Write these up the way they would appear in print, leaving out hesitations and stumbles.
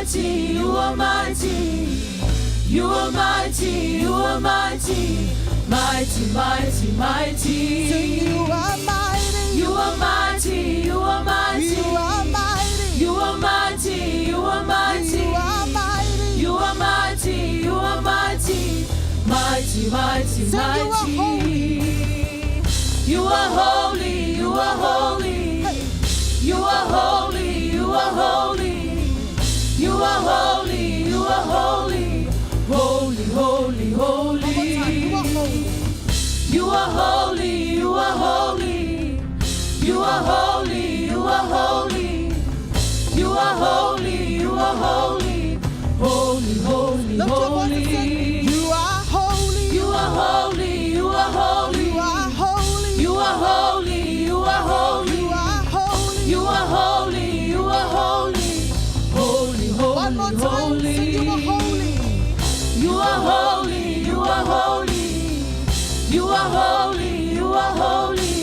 mighty, you are mighty. You are mighty, you are mighty. Mighty, mighty, mighty. Sing, you are mighty. You are mighty, you are mighty. You are mighty. You are mighty, you are mighty. You are mighty. You are mighty, you are mighty. Mighty, mighty, Sing, mighty. You are holy, you are holy. You are holy, you are holy. You are holy, you are holy. Holy, holy, holy. You are holy, you are holy. You are holy, you are holy. You are holy, you are holy. Holy, holy, holy. You are holy. You are holy, you are holy. You are holy. You are holy, you are holy. You are holy. You are holy, you are holy. Holy, holy, One more time, sing, you are holy. You are holy, you are holy. You are holy, you are holy.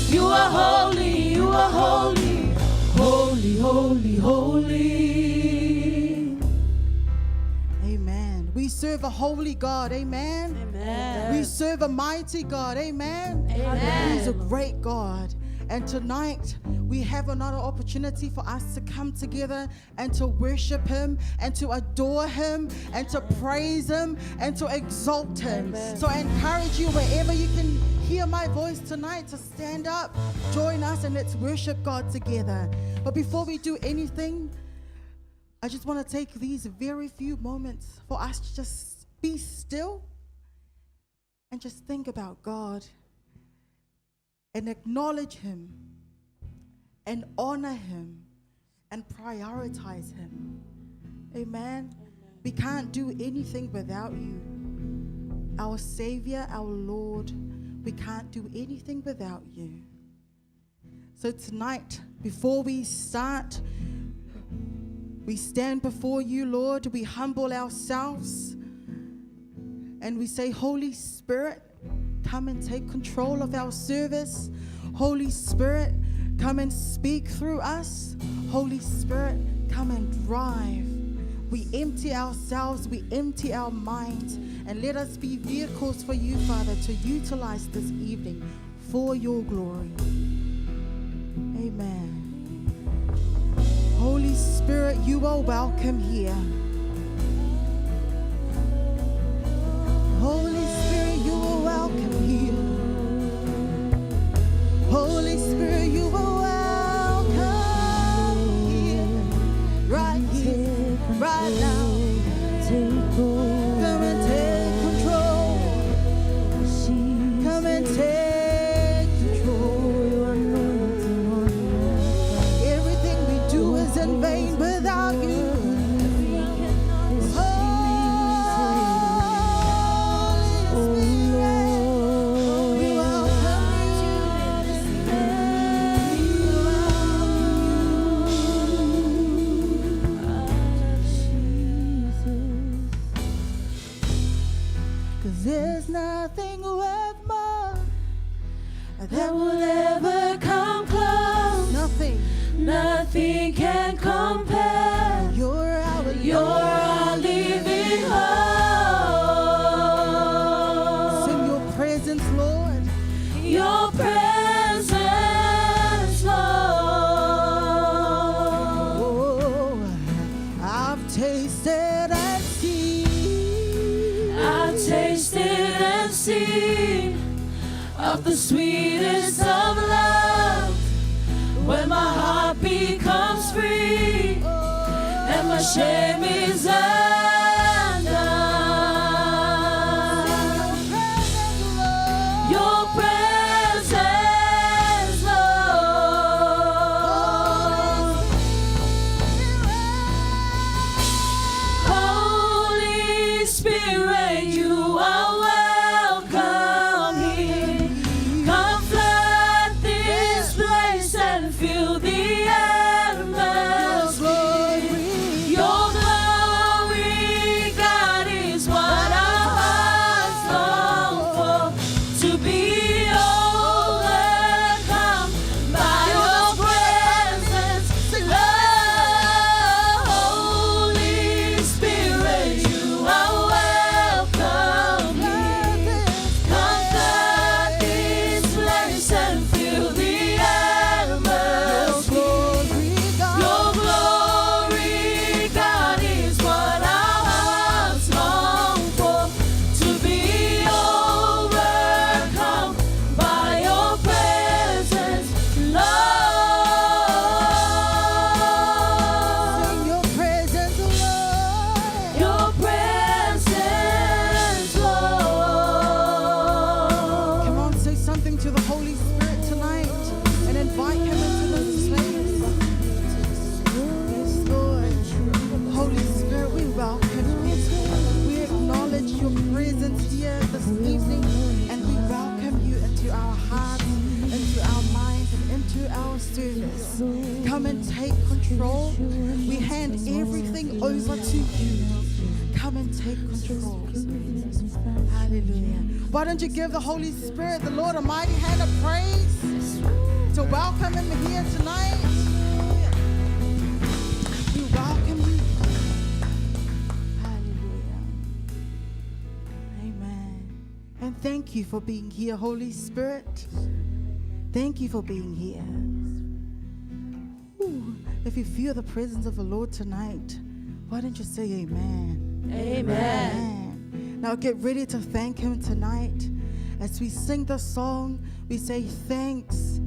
You are holy, you are holy. Holy, holy, holy. Amen. We serve a holy God. Amen. Amen. We serve a mighty God. Amen. Amen. He's a great God. And tonight, we have another opportunity for us to come together and to worship Him and to adore Him and to praise Him and to exalt Him. Amen. So I encourage you, wherever you can hear my voice tonight, to stand up, join us, and let's worship God together. But before we do anything, I just want to take these very few moments for us to just be still and just think about God and acknowledge Him and honor Him and prioritize Him. Amen. We can't do anything without you. Our Savior, our Lord, we can't do anything without you. So tonight, before we start, we stand before you, Lord. We humble ourselves and we say, Holy Spirit, come and take control of our service. Holy Spirit, come and speak through us. Holy Spirit, come and drive. We empty ourselves, we empty our minds, and let us be vehicles for you, Father, to utilize this evening for your glory. Amen. Holy Spirit, you are welcome here. Holy Spirit, you are welcome here. Holy Spirit, you are welcome here. Right here, right now. Come and take control. Come and take control. Everything we do is in vain without you. There's nothing worth more that will ever come close. Nothing. Nothing can compare. You're our living hope. Sing your presence, Lord. Your presence, Lord. Oh, I've tasted and seen. I've tasted and seen of the sweetest of love, when my heart becomes free and my shame is undone. Your presence, Lord. Holy Spirit, you are welcome here. Come flood this place and fill the atmosphere. Your glory. hand everything over to you. Come and take control. Hallelujah. Why don't you give the Holy Spirit, the Lord, a mighty hand of praise to welcome him here tonight? We welcome you. Hallelujah. Amen. And thank you for being here, Holy Spirit. Thank you for being here. Ooh, if you feel the presence of the Lord tonight, why don't you say amen? Amen. Now get ready to thank him tonight. As we sing the song, we say thanks,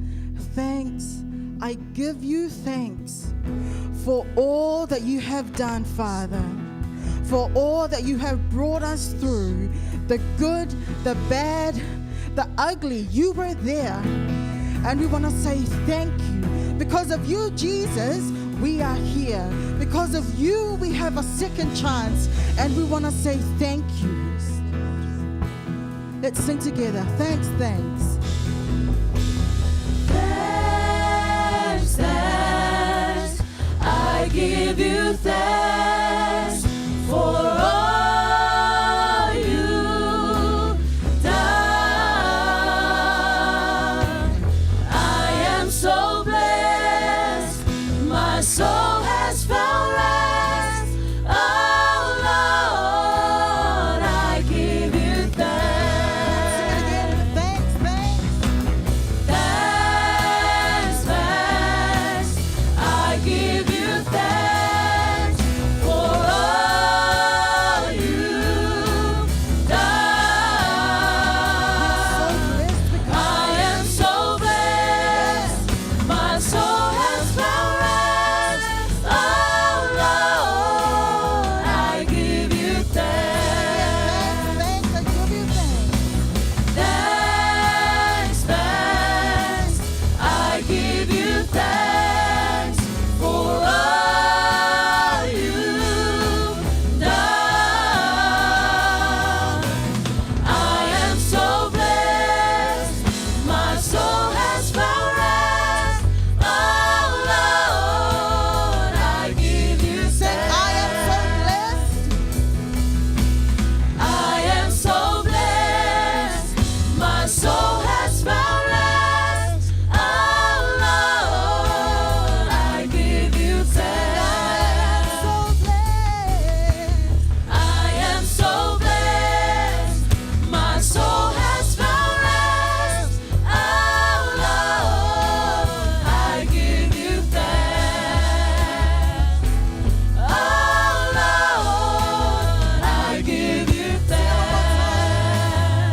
thanks. I give you thanks for all that you have done, Father. For all that you have brought us through. The good, the bad, the ugly. You were there. And we want to say thank you. Because of you, Jesus, we are here. Because of you, we have a second chance. And we want to say thank you. Let's sing together. Thanks, thanks. Thanks, thanks. I give you thanks for all you done. I am so blessed. My soul has found rest. Oh Lord, I give you thanks. Thanks, thanks. Thanks, thanks. I give you thanks for all you've done. I am so blessed. My soul has found rest. Oh Lord, I give you thanks. Thanks, I give you thanks. Thanks, thanks. I give you thanks for all you've done. I am so blessed. My soul has found rest. Oh Lord, I give you thanks. I am so blessed. I am so blessed. My soul has found rest. Oh Lord, I give you thanks. I am so blessed. My soul has found rest. Oh Lord, I give you thanks. Oh Lord, I give you thanks.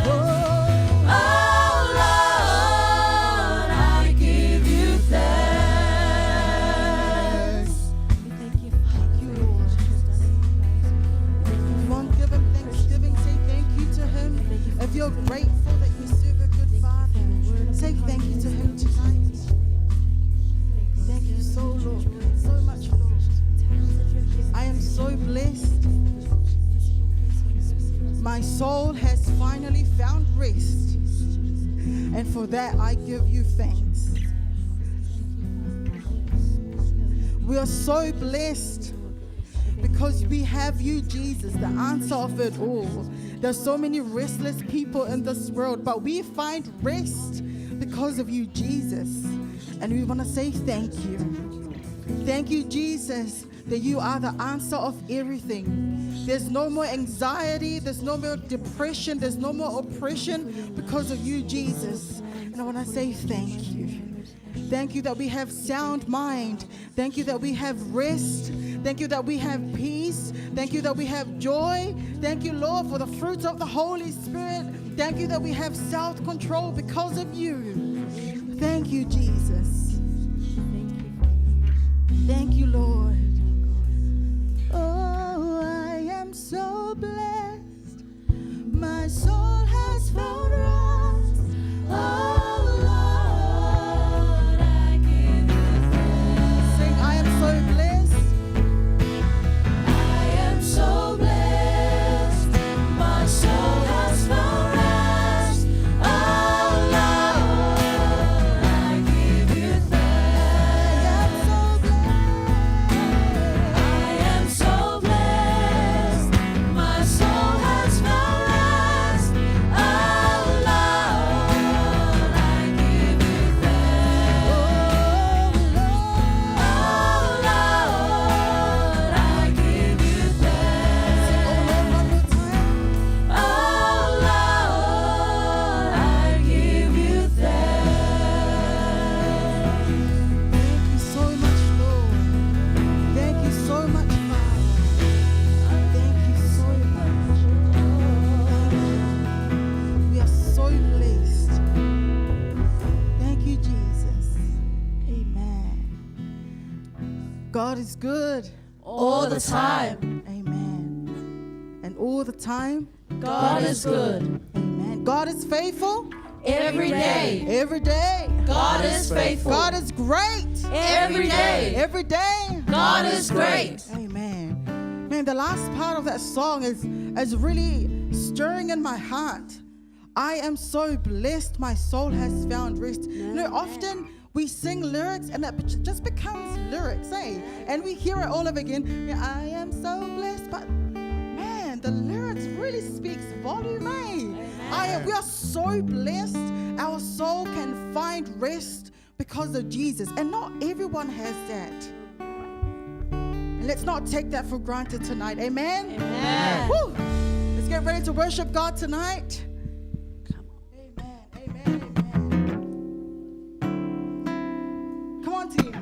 Oh Lord, I give you thanks. Thank you, Lord. Come on, give him thanksgiving. Say thank you to him. If you're grateful that you serve a good Father, say thank you to him tonight. Thank you so, Lord. So much, Lord. I am so blessed. My soul has finally found rest. And for that, I give you thanks. We are so blessed because we have you, Jesus, the answer of it all. There's so many restless people in this world, but we find rest because of you, Jesus. And we want to say thank you. Thank you, Jesus, that you are the answer of everything. There's no more anxiety, there's no more depression, there's no more oppression because of you, Jesus. And I want to say thank you. Thank you that we have sound mind. Thank you that we have rest. Thank you that we have peace. Thank you that we have joy. Thank you, Lord, for the fruits of the Holy Spirit. Thank you that we have self-control because of you. Thank you, Jesus. Thank you, Lord. Oh, I am so blessed. My soul has found rest. Oh, Lord, I give you thanks. Sing, I am so blessed. I am so blessed. My soul has found rest. Oh Lord, I give you thanks. I am so blessed. good. all the time. Amen. And all the time. God is good. Amen. God is faithful. Every day. Every day. God is faithful. God is great. Every day. Every day. God is great. Amen. Man, the last part of that song is really stirring in my heart. I am so blessed, my soul has found rest. You know, often we sing lyrics and that just becomes lyrics, eh? And we hear it all over again. Yeah, I am so blessed, but man, the lyrics really speaks volume, eh? We are so blessed. Our soul can find rest because of Jesus, and not everyone has that. And let's not take that for granted tonight. Amen. Amen. Woo. Let's get ready to worship God tonight. Come on, team.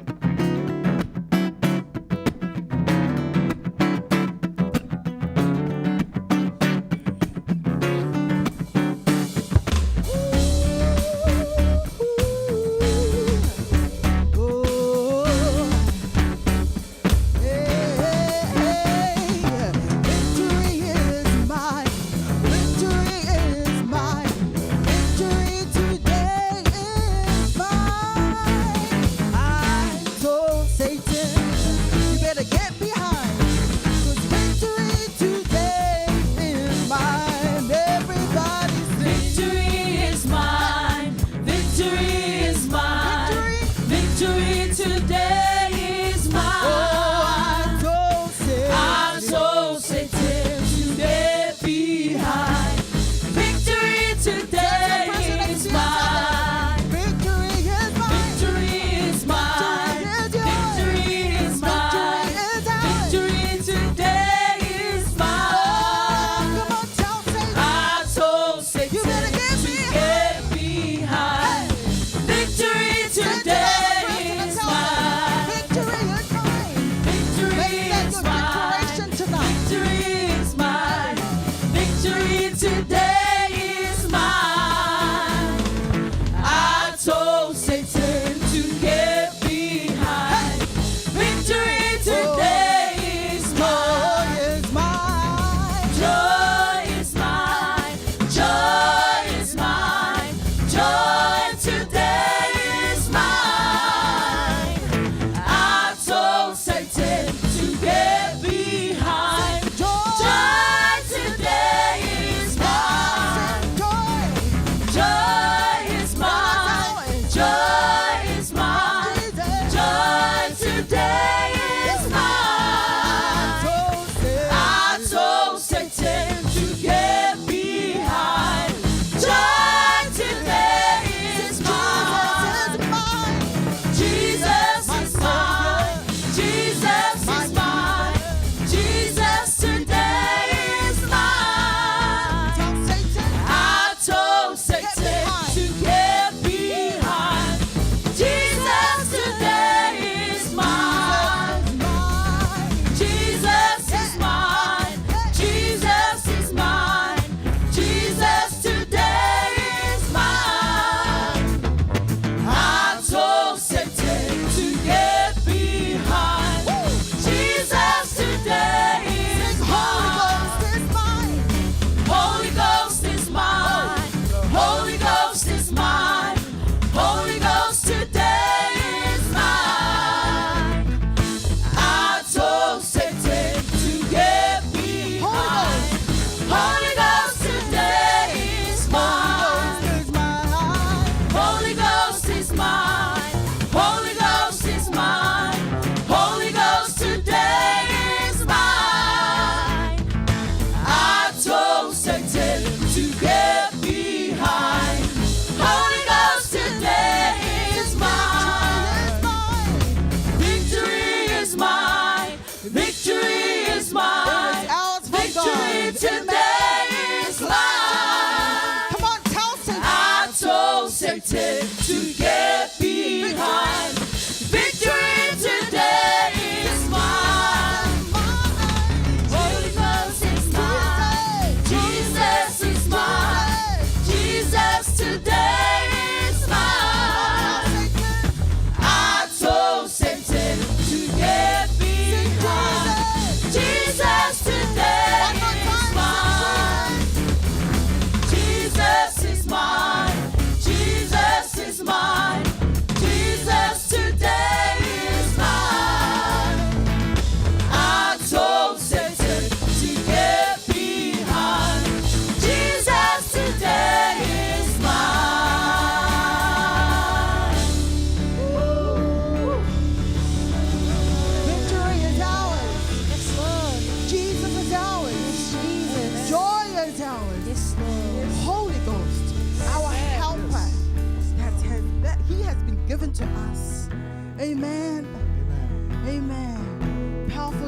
Victory is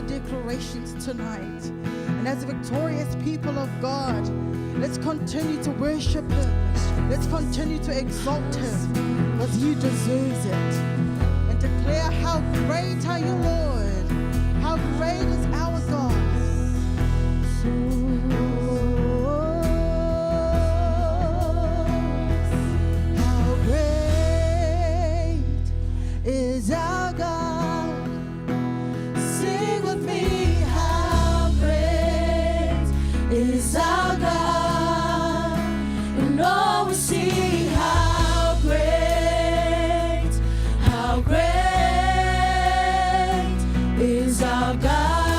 declarations tonight. And as victorious people of God, let's continue to worship Him. Let's continue to exalt Him, because He deserves it. And declare how great are you, Lord. How great is our God. How great is our God. Sing with me, how great is our God. And all will see how great is our God.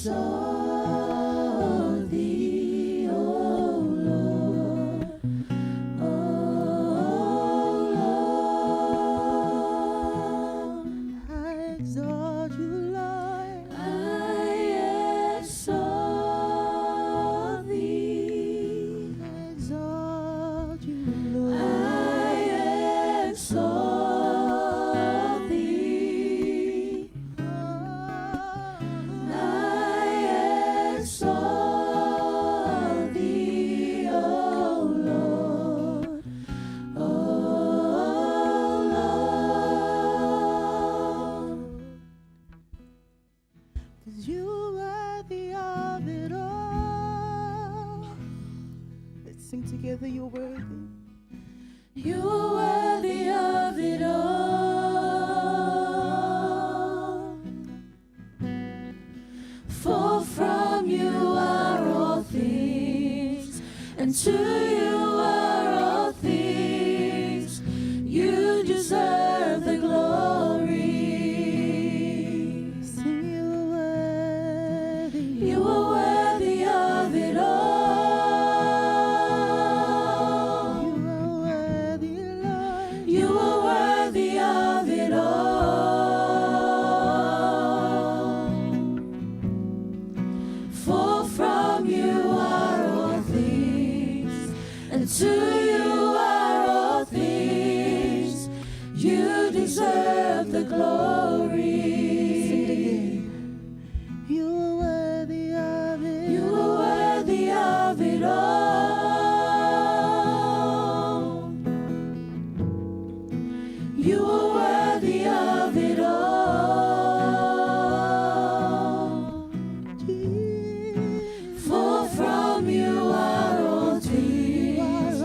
exalt thee, O Lord. O Lord, I exalt you, Lord. I exalt thee. I exalt you, Lord. I exalt thee. I exalt thee, O Lord. O Lord. 'Cause you are worthy of it all. Let's sing together, you're worthy. You are worthy of it all. For from you are all things, and to you are all things. You deserve the glory. Sing, you are worthy. You are worthy of it all. You are worthy, Lord. You are worthy of it all. For from you are all things, and to you are all things. You deserve the glory. Sing it again. You are worthy of it. You are worthy of it all. You are worthy of it all. Jesus. For from you are all things,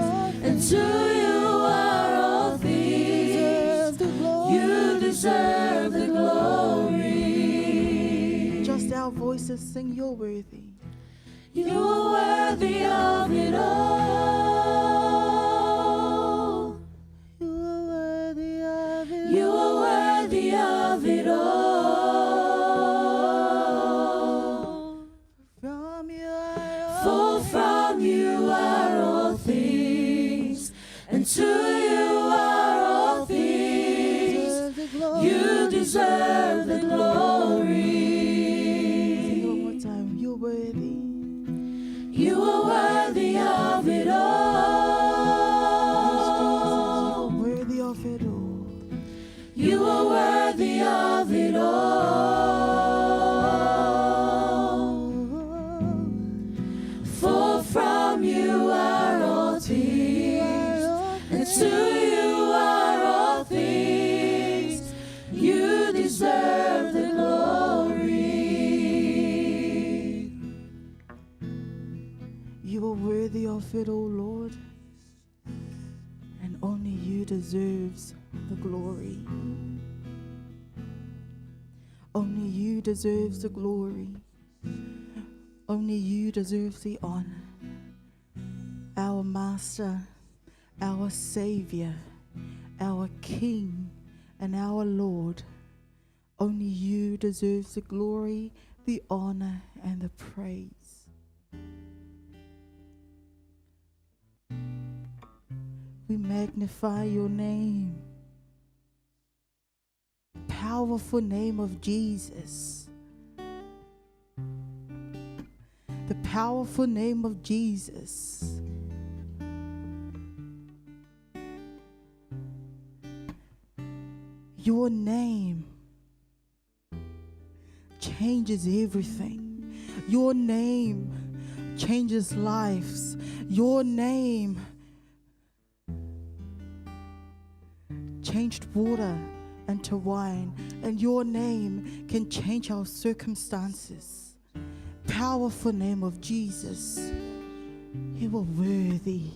and to you are all things. Deserve the glory. You deserve the glory. Just our voices sing, you're worthy. You are worthy of it all. You are worthy of it. You are worthy of it all. From you are all. For from you are all things, and to you are all things. Deserve the glory. You deserve the Sing glory. one more time. You're worthy. You are worthy of it all. You're worthy of it all. You are worthy of it all. For from you are all things, and to you are all things. You deserve the glory. You are worthy of it, O Lord, and only you deserves the glory. Only you deserves the glory. Only you deserves the honor. Our Master, our Savior, our King, and our Lord. Only you deserves the glory, the honor, and the praise. We magnify your name. Powerful name of Jesus. The powerful name of Jesus. Your name changes everything. Your name changes lives. Your name changed water into wine, and your name can change our circumstances. Powerful name of Jesus. You are worthy.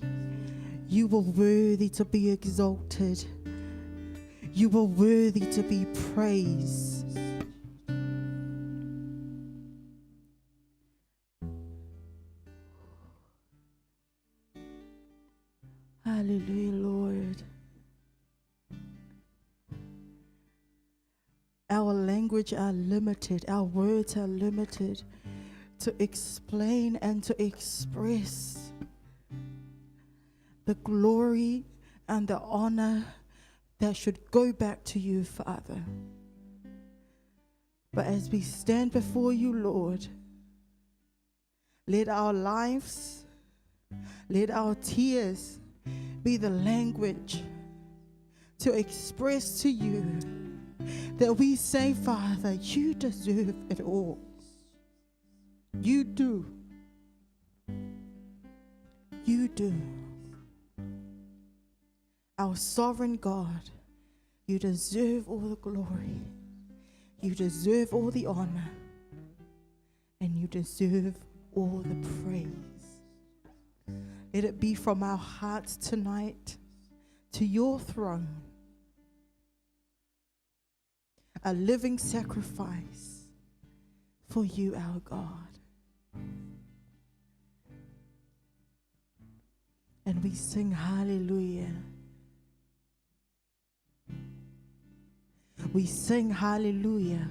You are worthy to be exalted. You are worthy to be praised. Hallelujah, Lord. Our language are limited. Our words are limited. to explain and to express the glory and the honor that should go back to you, Father. But as we stand before you, Lord, let our lives, let our tears be the language to express to you that we say, Father, you deserve it all. You do. You do. Our sovereign God, you deserve all the glory. You deserve all the honor. And you deserve all the praise. Let it be from our hearts tonight to your throne, a living sacrifice for you, our God. And we sing hallelujah. We sing hallelujah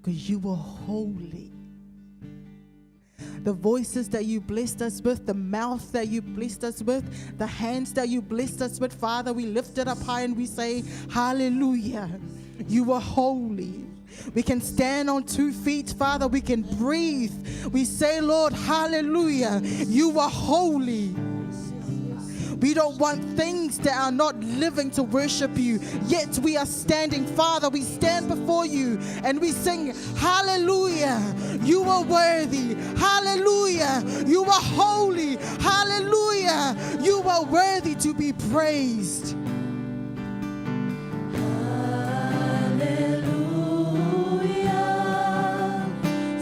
because you are holy. The voices that you blessed us with, the mouth that you blessed us with, the hands that you blessed us with, Father, we lift it up high and we say, hallelujah, you are holy. We can stand on 2 feet, Father, we can breathe. We say, Lord, hallelujah, you are holy. We don't want things that are not living to worship you, yet we are standing. Father, we stand before you and we sing, hallelujah, you are worthy. Hallelujah, you are holy. Hallelujah, you are worthy to be praised. Hallelujah,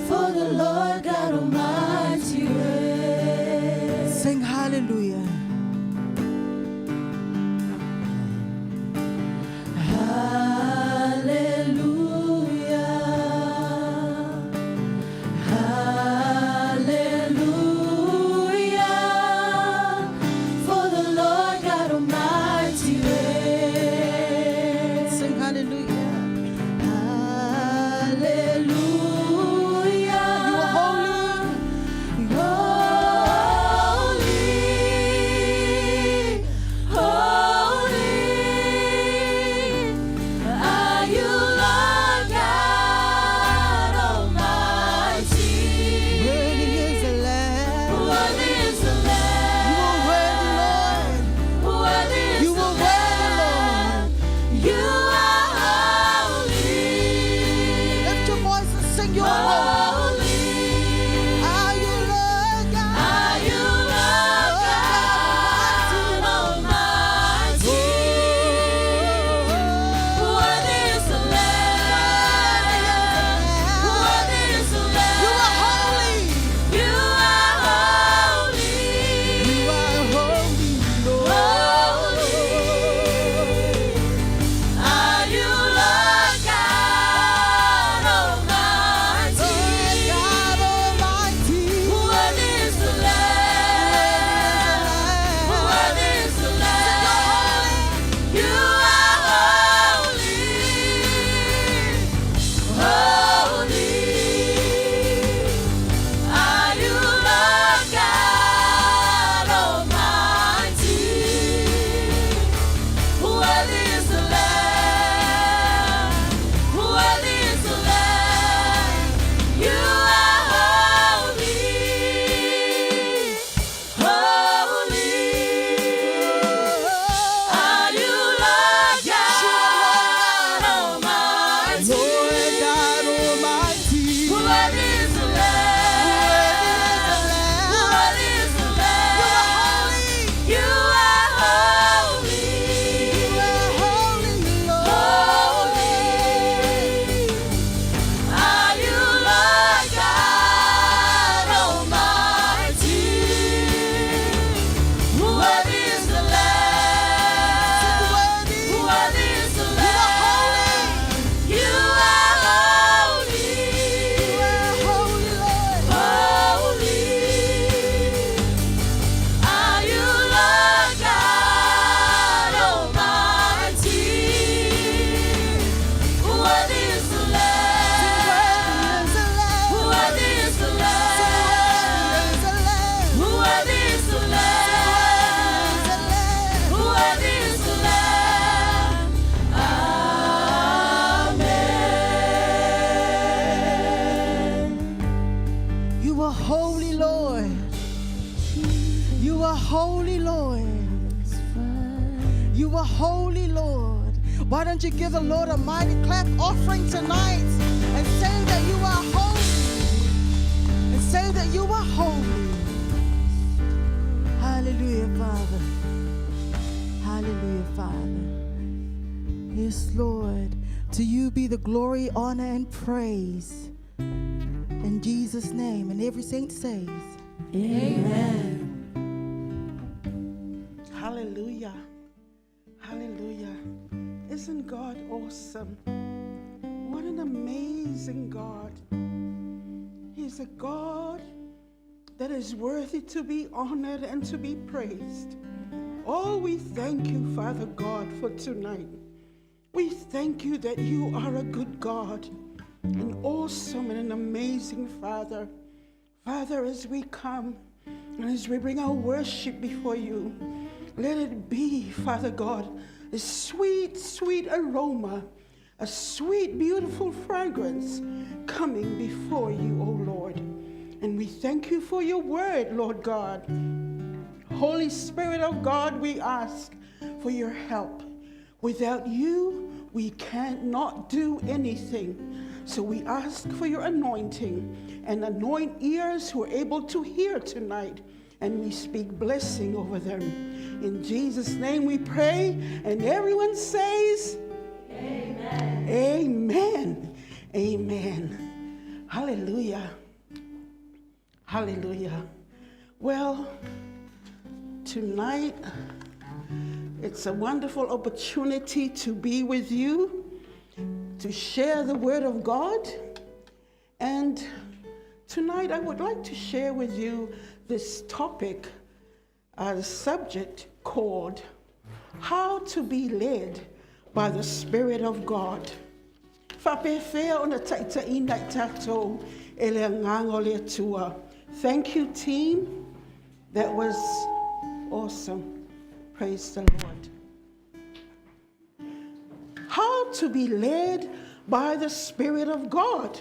for the Lord God Almighty reigns. Sing hallelujah. Hallelujah, for the Lord God Almighty holy, Lord. You are holy, Lord. Why don't you give the Lord a mighty clap offering tonight and say that you are holy. And say that you are holy. Hallelujah, Father. Hallelujah, Father. Yes, Lord. To you be the glory, honor, and praise. In Jesus' name. And every saint says, Amen. Hallelujah. Hallelujah. Isn't God awesome? What an amazing God. He's a God that is worthy to be honored and to be praised. Oh, we thank you, Father God, for tonight. We thank you that you are a good God, an awesome and an amazing Father. Father, as we come and as we bring our worship before you, let it be, Father God, a sweet, sweet aroma, a sweet, beautiful fragrance coming before you, O Lord. And we thank you for your word, Lord God. Holy Spirit of God, we ask for your help. Without you, we cannot do anything. So we ask for your anointing and anoint ears who are able to hear tonight. And we speak blessing over them. In Jesus' name we pray. And everyone says, Amen. Amen. Amen. Hallelujah. Hallelujah. Well, tonight, it's a wonderful opportunity to be with you, to share the word of God. And tonight I would like to share with you this topic, the subject called How to be Led by the Spirit of God. Thank you, team. That was awesome. Praise the Lord. How to be led by the Spirit of God.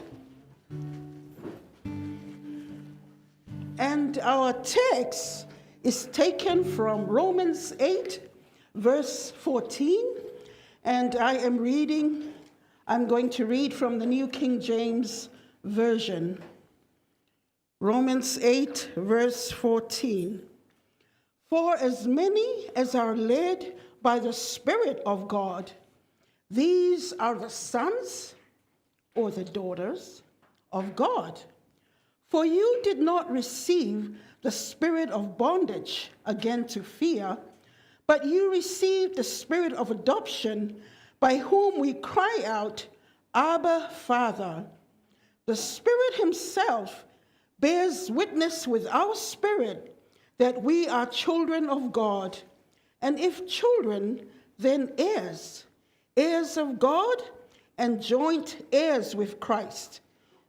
And our text is taken from Romans 8, verse 14. And I'm going to read from the New King James Version. Romans 8, verse 14. For as many as are led by the Spirit of God, these are the sons or the daughters of God. For you did not receive the spirit of bondage again to fear, but you received the spirit of adoption, by whom we cry out, Abba, Father. The Spirit himself bears witness with our spirit that we are children of God, and if children, then heirs, heirs of God and joint heirs with Christ,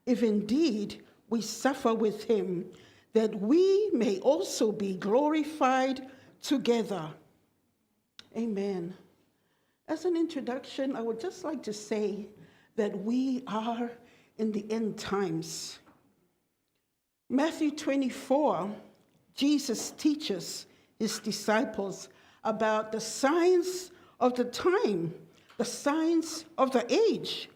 if indeed we suffer with him, that we may also be glorified together. Amen. As an introduction, I would just like to say that we are in the end times. Matthew 24, Jesus teaches his disciples about the signs of the time, the signs of the age.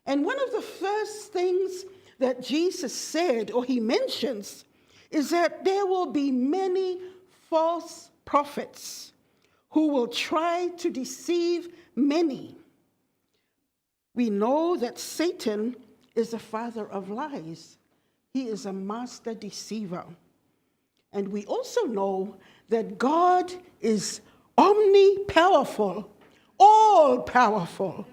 And one of the first things that Jesus said, or he mentions, is that there will be many false prophets who will try to deceive many. We know that Satan is the father of lies. He is a master deceiver. And we also know that God is omnipowerful, all-powerful.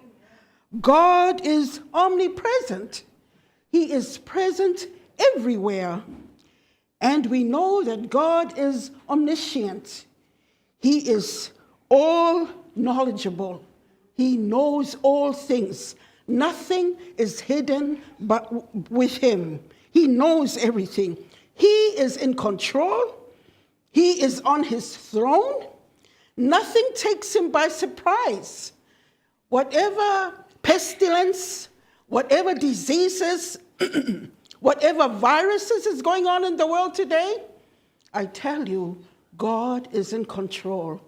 God is omnipresent. He is present everywhere. And we know that God is omniscient. He is all knowledgeable. He knows all things. Nothing is hidden but with him. He knows everything. He is in control. He is on his throne. Nothing takes him by surprise. Whatever pestilence, whatever diseases, whatever viruses is going on in the world today, I tell you, God is in control.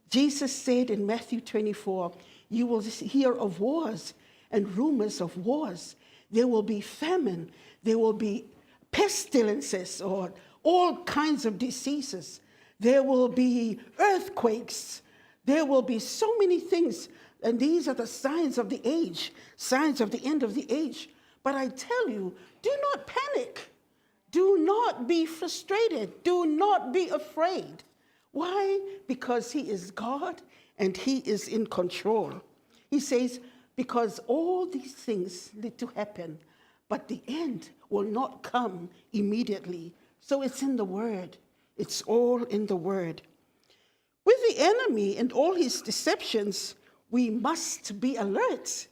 Jesus said in Matthew 24, you will hear of wars and rumors of wars. There will be famine. There will be pestilences or all kinds of diseases. There will be earthquakes. There will be so many things. And these are the signs of the age, signs of the end of the age. But I tell you, do not panic. Do not be frustrated. Do not be afraid. Why? Because he is God and he is in control. He says, because all these things need to happen, but the end will not come immediately. So it's in the Word. It's all in the Word. With the enemy and all his deceptions, we must be alert.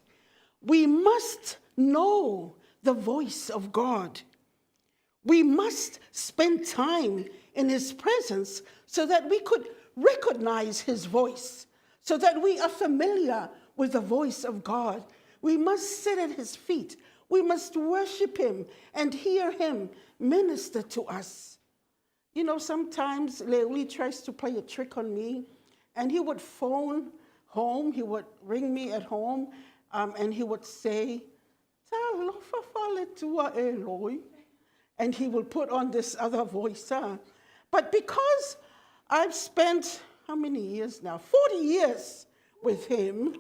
We must know the voice of God. We must spend time in his presence so that we could recognize his voice, so that we are familiar with the voice of God. We must sit at his feet. We must worship him and hear him minister to us. You know, sometimes Eloi tries to play a trick on me, and he would phone home. He would ring me at home, and he would say, Eloi. And he will put on this other voice. But because I've spent, how many years now? 40 years with him.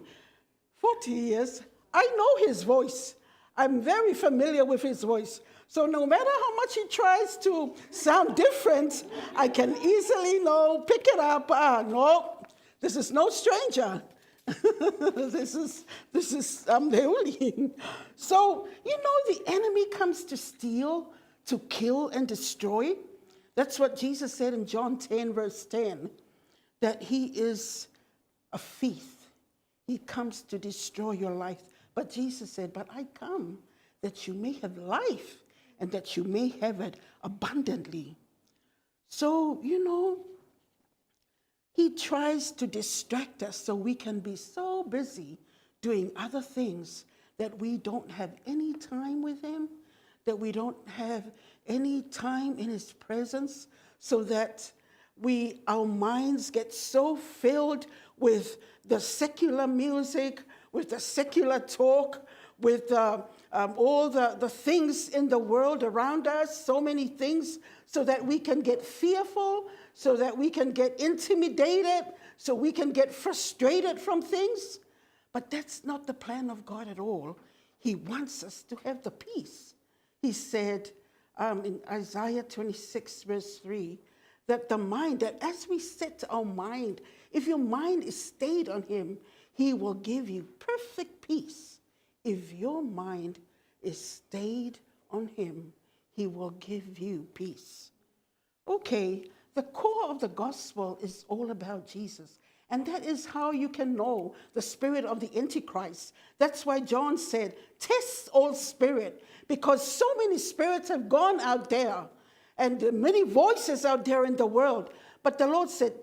40 years. I know his voice. I'm very familiar with his voice. So no matter how much he tries to sound different, I can easily pick it up. No, this is no stranger. This is Eloi. So, the enemy comes to steal, to kill and destroy. That's what Jesus said in John 10, verse 10, that he is a thief. He comes to destroy your life. But Jesus said, but I come that you may have life and that you may have it abundantly. So, he tries to distract us so we can be so busy doing other things that we don't have any time with him, that we don't have any time in his presence, so that our minds get so filled with the secular music, with the secular talk, with all the things in the world around us, so many things, so that we can get fearful, so that we can get intimidated, so we can get frustrated from things. But that's not the plan of God at all. He wants us to have the peace. He said in Isaiah 26, verse 3, that that as we set our mind, if your mind is stayed on him, he will give you perfect peace. If your mind is stayed on him, he will give you peace. Okay, the core of the gospel is all about Jesus. And that is how you can know the spirit of the Antichrist. That's why John said, test all spirit, because so many spirits have gone out there and many voices out there in the world. But the Lord said,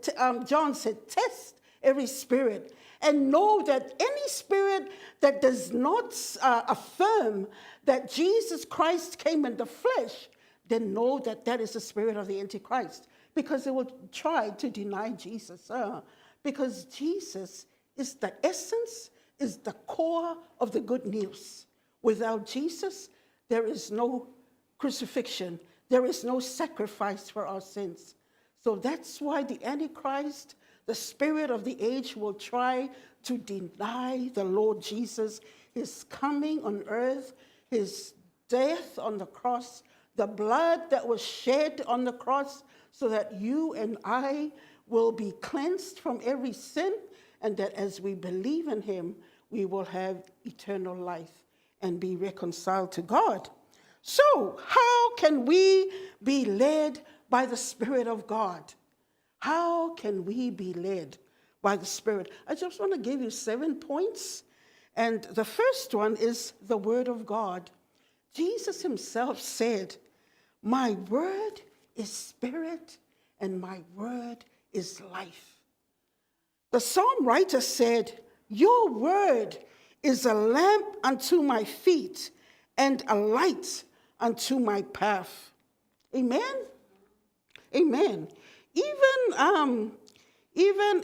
John said, test every spirit and know that any spirit that does not affirm that Jesus Christ came in the flesh, then know that that is the spirit of the Antichrist, because they will try to deny Jesus. Because Jesus is the essence, is the core of the good news. Without Jesus, there is no crucifixion. There is no sacrifice for our sins. So that's why the Antichrist, the spirit of the age, will try to deny the Lord Jesus, his coming on earth, his death on the cross, the blood that was shed on the cross, so that you and I will be cleansed from every sin, and that as we believe in him, we will have eternal life and be reconciled to God. So, how can we be led by the Spirit of God? How can we be led by the Spirit? I just want to give you 7 points. And the first one is the Word of God. Jesus himself said, my word is spirit and my word is life. The psalm writer said, your word is a lamp unto my feet and a light unto my path. Amen? Amen. Even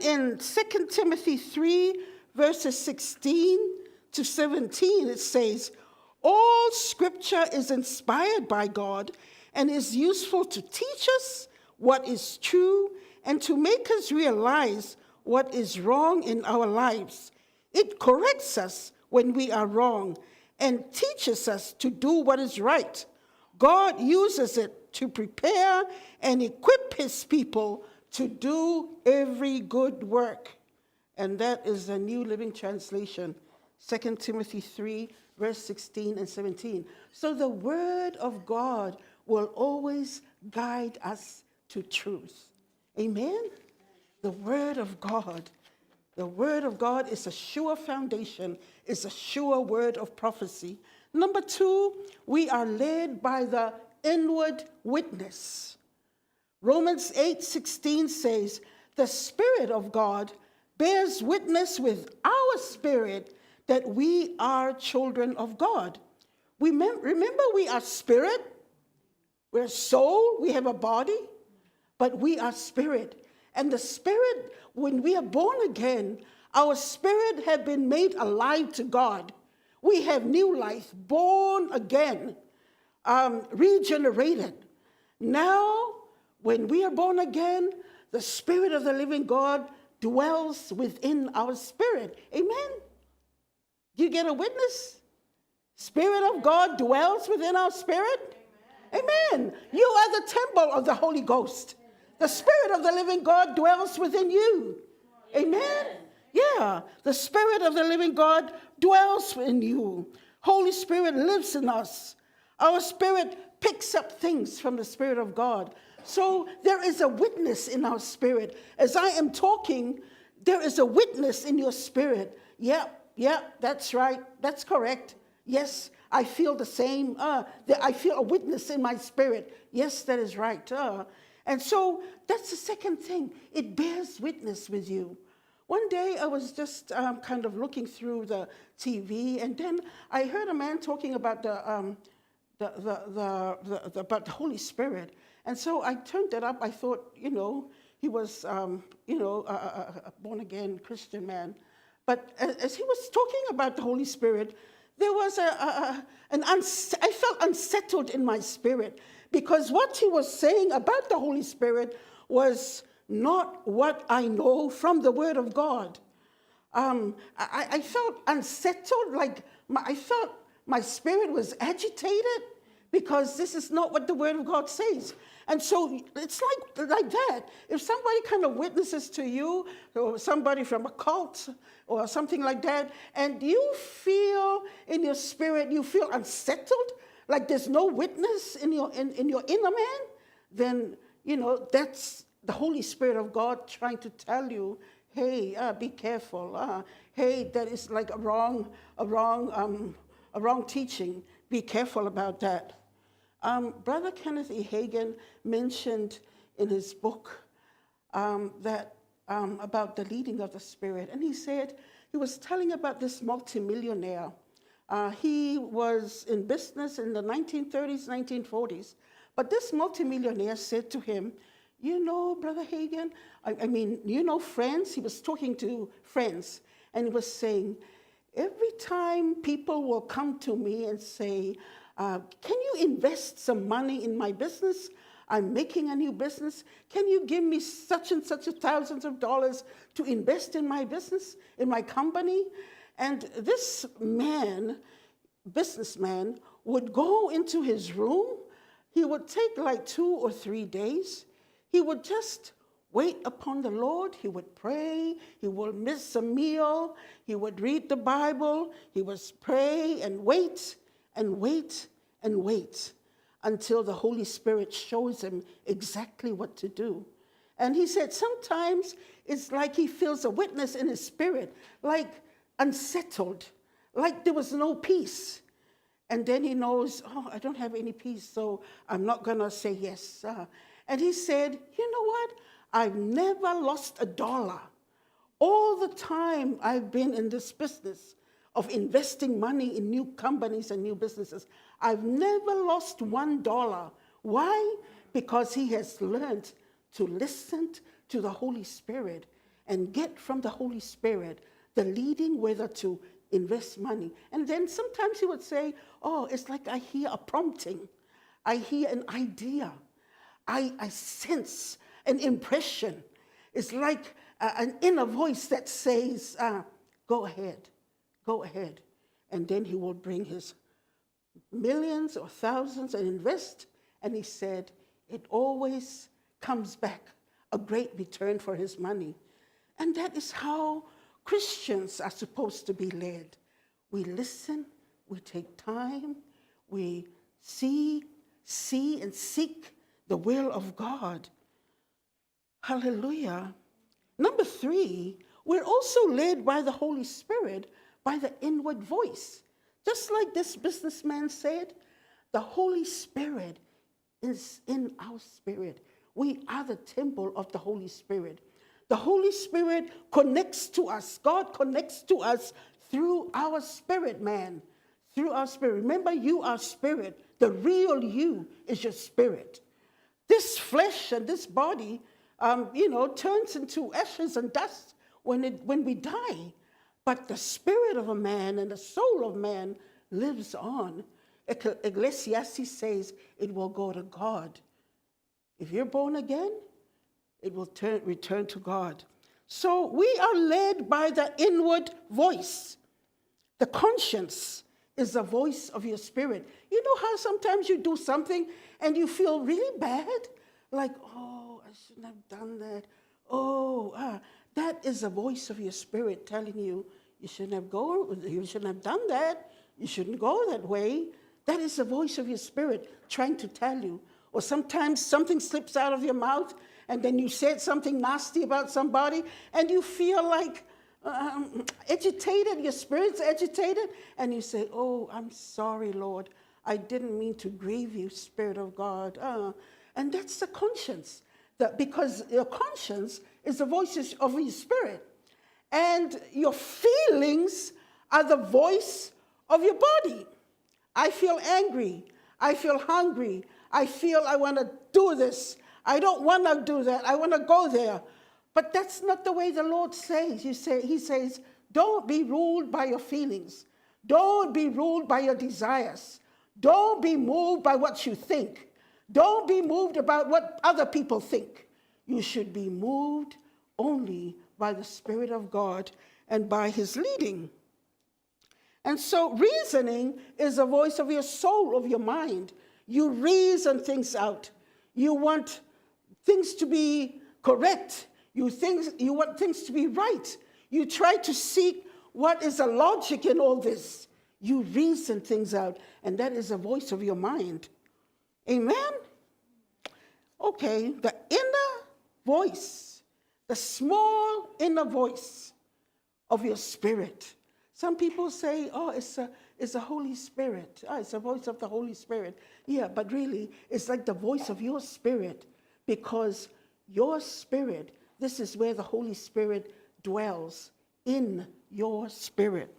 in 2 Timothy 3, verses 16 to 17, it says, all scripture is inspired by God and is useful to teach us what is true and to make us realize what is wrong in our lives. It corrects us when we are wrong and teaches us to do what is right. God uses it to prepare and equip his people to do every good work. And that is the New Living Translation, 2 Timothy 3, verse 16 and 17. So the word of God will always guide us to truth. Amen? The word of God. The word of God is a sure foundation, is a sure word of prophecy. Number 2, we are led by the inward witness. Romans 8:16 says, the Spirit of God bears witness with our spirit that we are children of God. Remember, we are spirit, we're soul, we have a body, but we are spirit. And the spirit, when we are born again, our spirit have been made alive to God. We have new life, born again, regenerated. Now, when we are born again, the Spirit of the living God dwells within our spirit. Amen? Do you get a witness? Spirit of God dwells within our spirit? Amen. You are the temple of the Holy Ghost. The Spirit of the living God dwells within you. Amen? Yeah, the Spirit of the living God dwells in you. Holy Spirit lives in us. Our spirit picks up things from the Spirit of God. So there is a witness in our spirit. As I am talking, there is a witness in your spirit. Yeah, that's right. That's correct. Yes, I feel the same. I feel a witness in my spirit. Yes, that is right. And so that's the second thing. It bears witness with you. One day I was just kind of looking through the TV, and then I heard a man talking about about the Holy Spirit. And so I turned it up. I thought, he was, a born-again Christian man. But as he was talking about the Holy Spirit, there was I felt unsettled in my spirit, because what he was saying about the Holy Spirit was not what I know from the Word of God. I felt unsettled, I felt my spirit was agitated, because this is not what the Word of God says. And so it's like that. If somebody kind of witnesses to you, or somebody from a cult or something like that, and you feel in your spirit, you feel unsettled, like there's no witness in your inner man, then, that's the Holy Spirit of God trying to tell you, hey, be careful. Hey, that is like a wrong teaching. Be careful about that. Brother Kenneth E. Hagin mentioned in his book that about the leading of the Spirit. And he said, he was telling about this multimillionaire. He was in business in the 1930s, 1940s. But this multimillionaire said to him, Brother Hagin, friends? He was talking to friends. And he was saying, every time people will come to me and say, can you invest some money in my business? I'm making a new business. Can you give me such and such thousands of dollars to invest in my business, in my company? And this businessman, would go into his room. He would take like 2 or 3 days. He would just wait upon the Lord. He would pray. He would miss a meal. He would read the Bible. He would pray and wait and wait and wait until the Holy Spirit shows him exactly what to do. And he said sometimes it's like he feels a witness in his spirit, like unsettled, like there was no peace. And then he knows, I don't have any peace, so I'm not going to say yes. And he said, you know what? I've never lost $1. All the time I've been in this business of investing money in new companies and new businesses, I've never lost $1. Why? Because he has learned to listen to the Holy Spirit and get from the Holy Spirit the leading whether to invest money. And then sometimes he would say, oh, it's like I hear a prompting. I hear an idea. I sense an impression. It's like an inner voice that says, go ahead, go ahead. And then he will bring his millions or thousands and invest. And he said, it always comes back a great return for his money. And that is how Christians are supposed to be led. We listen, we take time, we see and seek the will of God. Hallelujah. Number 3, we're also led by the Holy Spirit, by the inward voice. Just like this businessman said, the Holy Spirit is in our spirit. We are the temple of the Holy Spirit. The Holy Spirit connects to us. God connects to us through our spirit, man. Through our spirit. Remember, you are spirit. The real you is your spirit. This flesh and this body, turns into ashes and dust when we die. But the spirit of a man and the soul of man lives on. Ecclesiastes says it will go to God. If you're born again, it will return to God. So we are led by the inward voice. The conscience is the voice of your spirit. You know how sometimes you do something and you feel really bad? Like, oh, I shouldn't have done that. That is the voice of your spirit telling you, you shouldn't have done that. You shouldn't go that way. That is the voice of your spirit trying to tell you. Or sometimes something slips out of your mouth and then you said something nasty about somebody and you feel like agitated, your spirit's agitated, and you say, oh, I'm sorry, Lord. I didn't mean to grieve you, Spirit of God. And that's the conscience. Because your conscience is the voice of your spirit. And your feelings are the voice of your body. I feel angry. I feel hungry. I feel I want to do this. I don't want to do that. I want to go there. But that's not the way the Lord says. He says, don't be ruled by your feelings. Don't be ruled by your desires. Don't be moved by what you think. Don't be moved about what other people think. You should be moved only by the Spirit of God and by his leading. And so reasoning is the voice of your soul, of your mind. You reason things out. You want things to be correct. You want things to be right. You try to seek what is the logic in all this. You reason things out, and that is the voice of your mind. Amen? Okay, the inner voice, the small inner voice of your spirit. Some people say, oh, it's the Holy Spirit. Oh, it's the voice of the Holy Spirit. Yeah, but really, it's like the voice of your spirit, because your spirit, this is where the Holy Spirit dwells, in your spirit.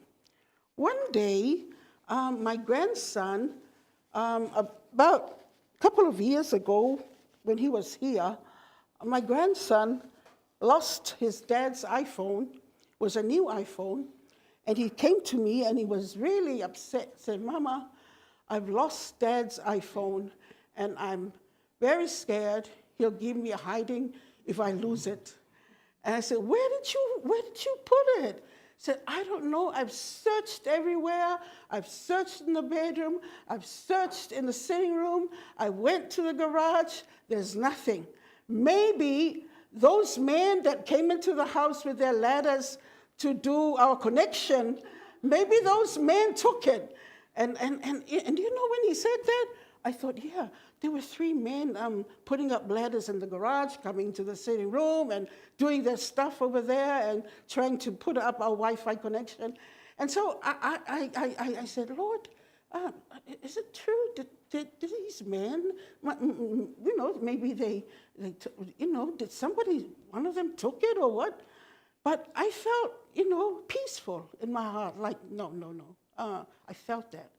One day, my grandson, about a couple of years ago, when he was here, my grandson lost his dad's iPhone. It was a new iPhone. And he came to me and he was really upset. Said, Mama, I've lost Dad's iPhone and I'm very scared he'll give me a hiding if I lose it. And I said, where did you put it? He said, I don't know. I've searched everywhere. I've searched in the bedroom. I've searched in the sitting room. I went to the garage. There's nothing. Maybe those men that came into the house with their ladders to do our connection, maybe those men took it. And you know, when he said that, I thought, yeah, there were 3 men putting up ladders in the garage, coming to the sitting room and doing their stuff over there and trying to put up our Wi-Fi connection. And so I said, Lord, is it true? Did these men, maybe they did somebody, one of them took it or what? But I felt, peaceful in my heart, like, no. I felt that.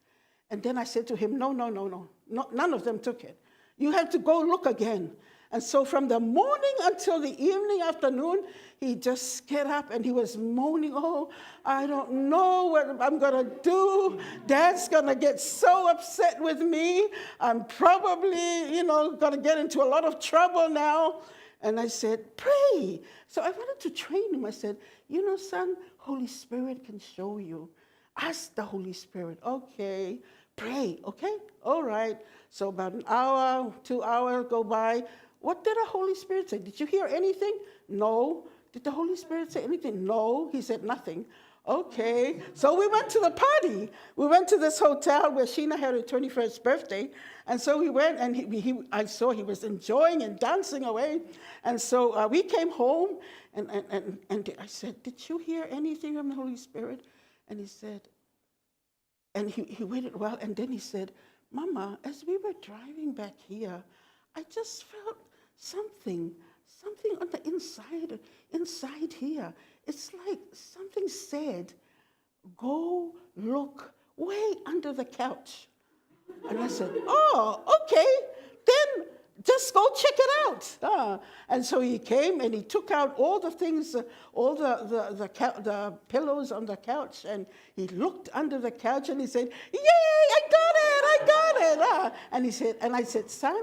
And then I said to him, no, none of them took it. You have to go look again. And so from the morning until the evening, afternoon, he just get up and he was moaning, oh, I don't know what I'm going to do. Dad's going to get so upset with me. I'm probably, going to get into a lot of trouble now. And I said, pray. So I wanted to train him. I said, son, Holy Spirit can show you. Ask the Holy Spirit. Okay, pray, okay? All right. So about an hour, 2 hours go by. What did the Holy Spirit say? Did you hear anything? No. Did the Holy Spirit say anything? No. He said nothing. Okay. So we went to the party. We went to this hotel where Sheena had her 21st birthday. And so we went, and I saw he was enjoying and dancing away. And so we came home, and I said, did you hear anything from the Holy Spirit? And he said, and he waited a while, and then he said, Mama, as we were driving back here, I just felt something on the inside here. It's like something said, go look way under the couch. And I said, oh, okay, then just go check it out. And so he came and he took out all the things, all the pillows on the couch, and he looked under the couch and he said, yay, I got it. And I said, son,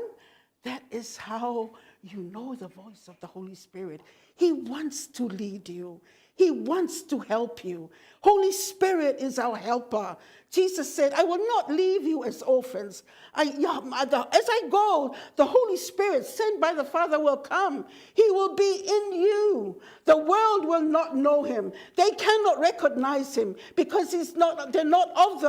that is how you know the voice of the Holy Spirit. He wants to lead you. He wants to help you. Holy Spirit is our helper. Jesus said, I will not leave you as orphans. As I go, the Holy Spirit sent by the Father will come. He will be in you. The world will not know him. They cannot recognize him because they're not of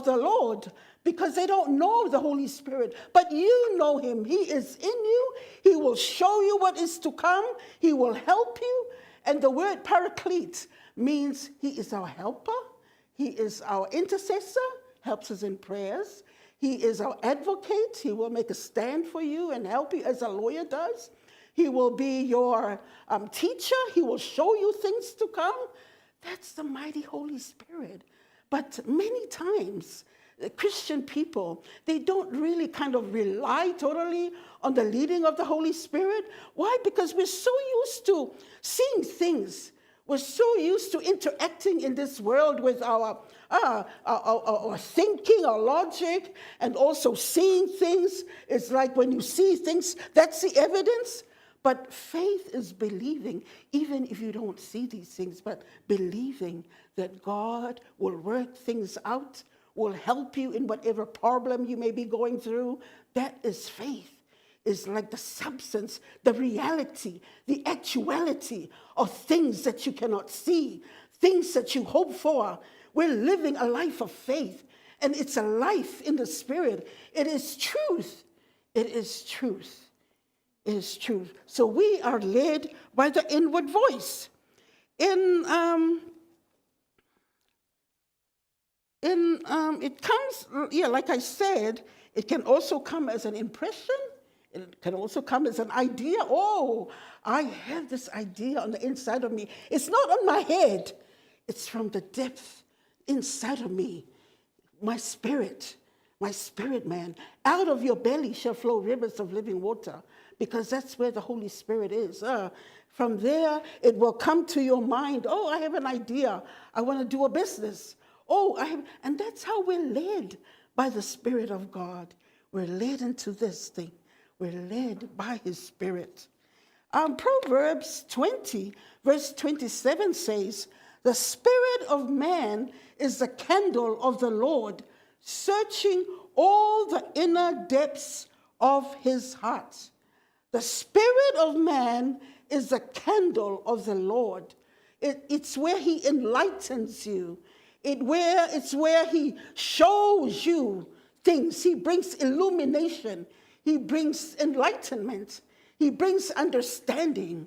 the Lord, because they don't know the Holy Spirit. But you know him. He is in you. He will show you what is to come. He will help you. And the word paraclete means he is our helper. He is our intercessor, helps us in prayers. He is our advocate. He will make a stand for you and help you as a lawyer does. He will be your teacher. He will show you things to come. That's the mighty Holy Spirit. But many times, Christian people, they don't really kind of rely totally on the leading of the Holy Spirit. Why? Because we're so used to seeing things. We're so used to interacting in this world with our thinking, our logic, and also seeing things. It's like when you see things, that's the evidence. But faith is believing, even if you don't see these things, but believing that God will work things out, will help you in whatever problem you may be going through. That is faith. Is like the substance, the reality, the actuality of things that you cannot see, things that you hope for. We're living a life of faith, and it's a life in the Spirit. It is truth. It is truth. It is truth. So we are led by the inward voice. It comes, like I said, it can also come as an impression. It can also come as an idea. Oh, I have this idea on the inside of me. It's not on my head. It's from the depth inside of me. My spirit, man. Out of your belly shall flow rivers of living water, because that's where the Holy Spirit is. From there, it will come to your mind. Oh, I have an idea. I want to do a business. And that's how we're led by the Spirit of God. We're led into this thing. We're led by his Spirit. Proverbs 20, verse 27 says, the spirit of man is the candle of the Lord, searching all the inner depths of his heart. The spirit of man is the candle of the Lord. It's where he enlightens you. It's where he shows you things. He brings illumination. He brings enlightenment. He brings understanding.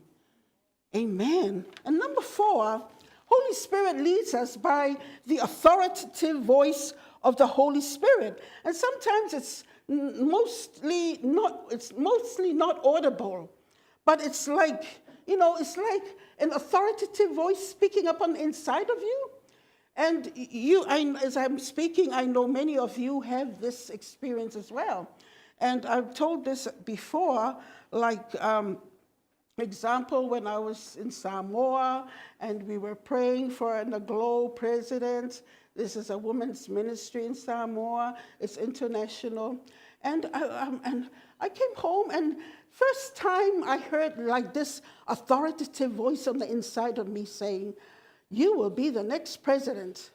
Amen. And number 4, Holy Spirit leads us by the authoritative voice of the Holy Spirit. And sometimes it's mostly not audible, but it's like an authoritative voice speaking up on the inside of you. And as I'm speaking, I know many of you have this experience as well. And I've told this before, like, example, when I was in Samoa and we were praying for an Aglo president. This is a women's ministry in Samoa. It's international. And I came home, and first time I heard like this authoritative voice on the inside of me saying, "You will be the next president."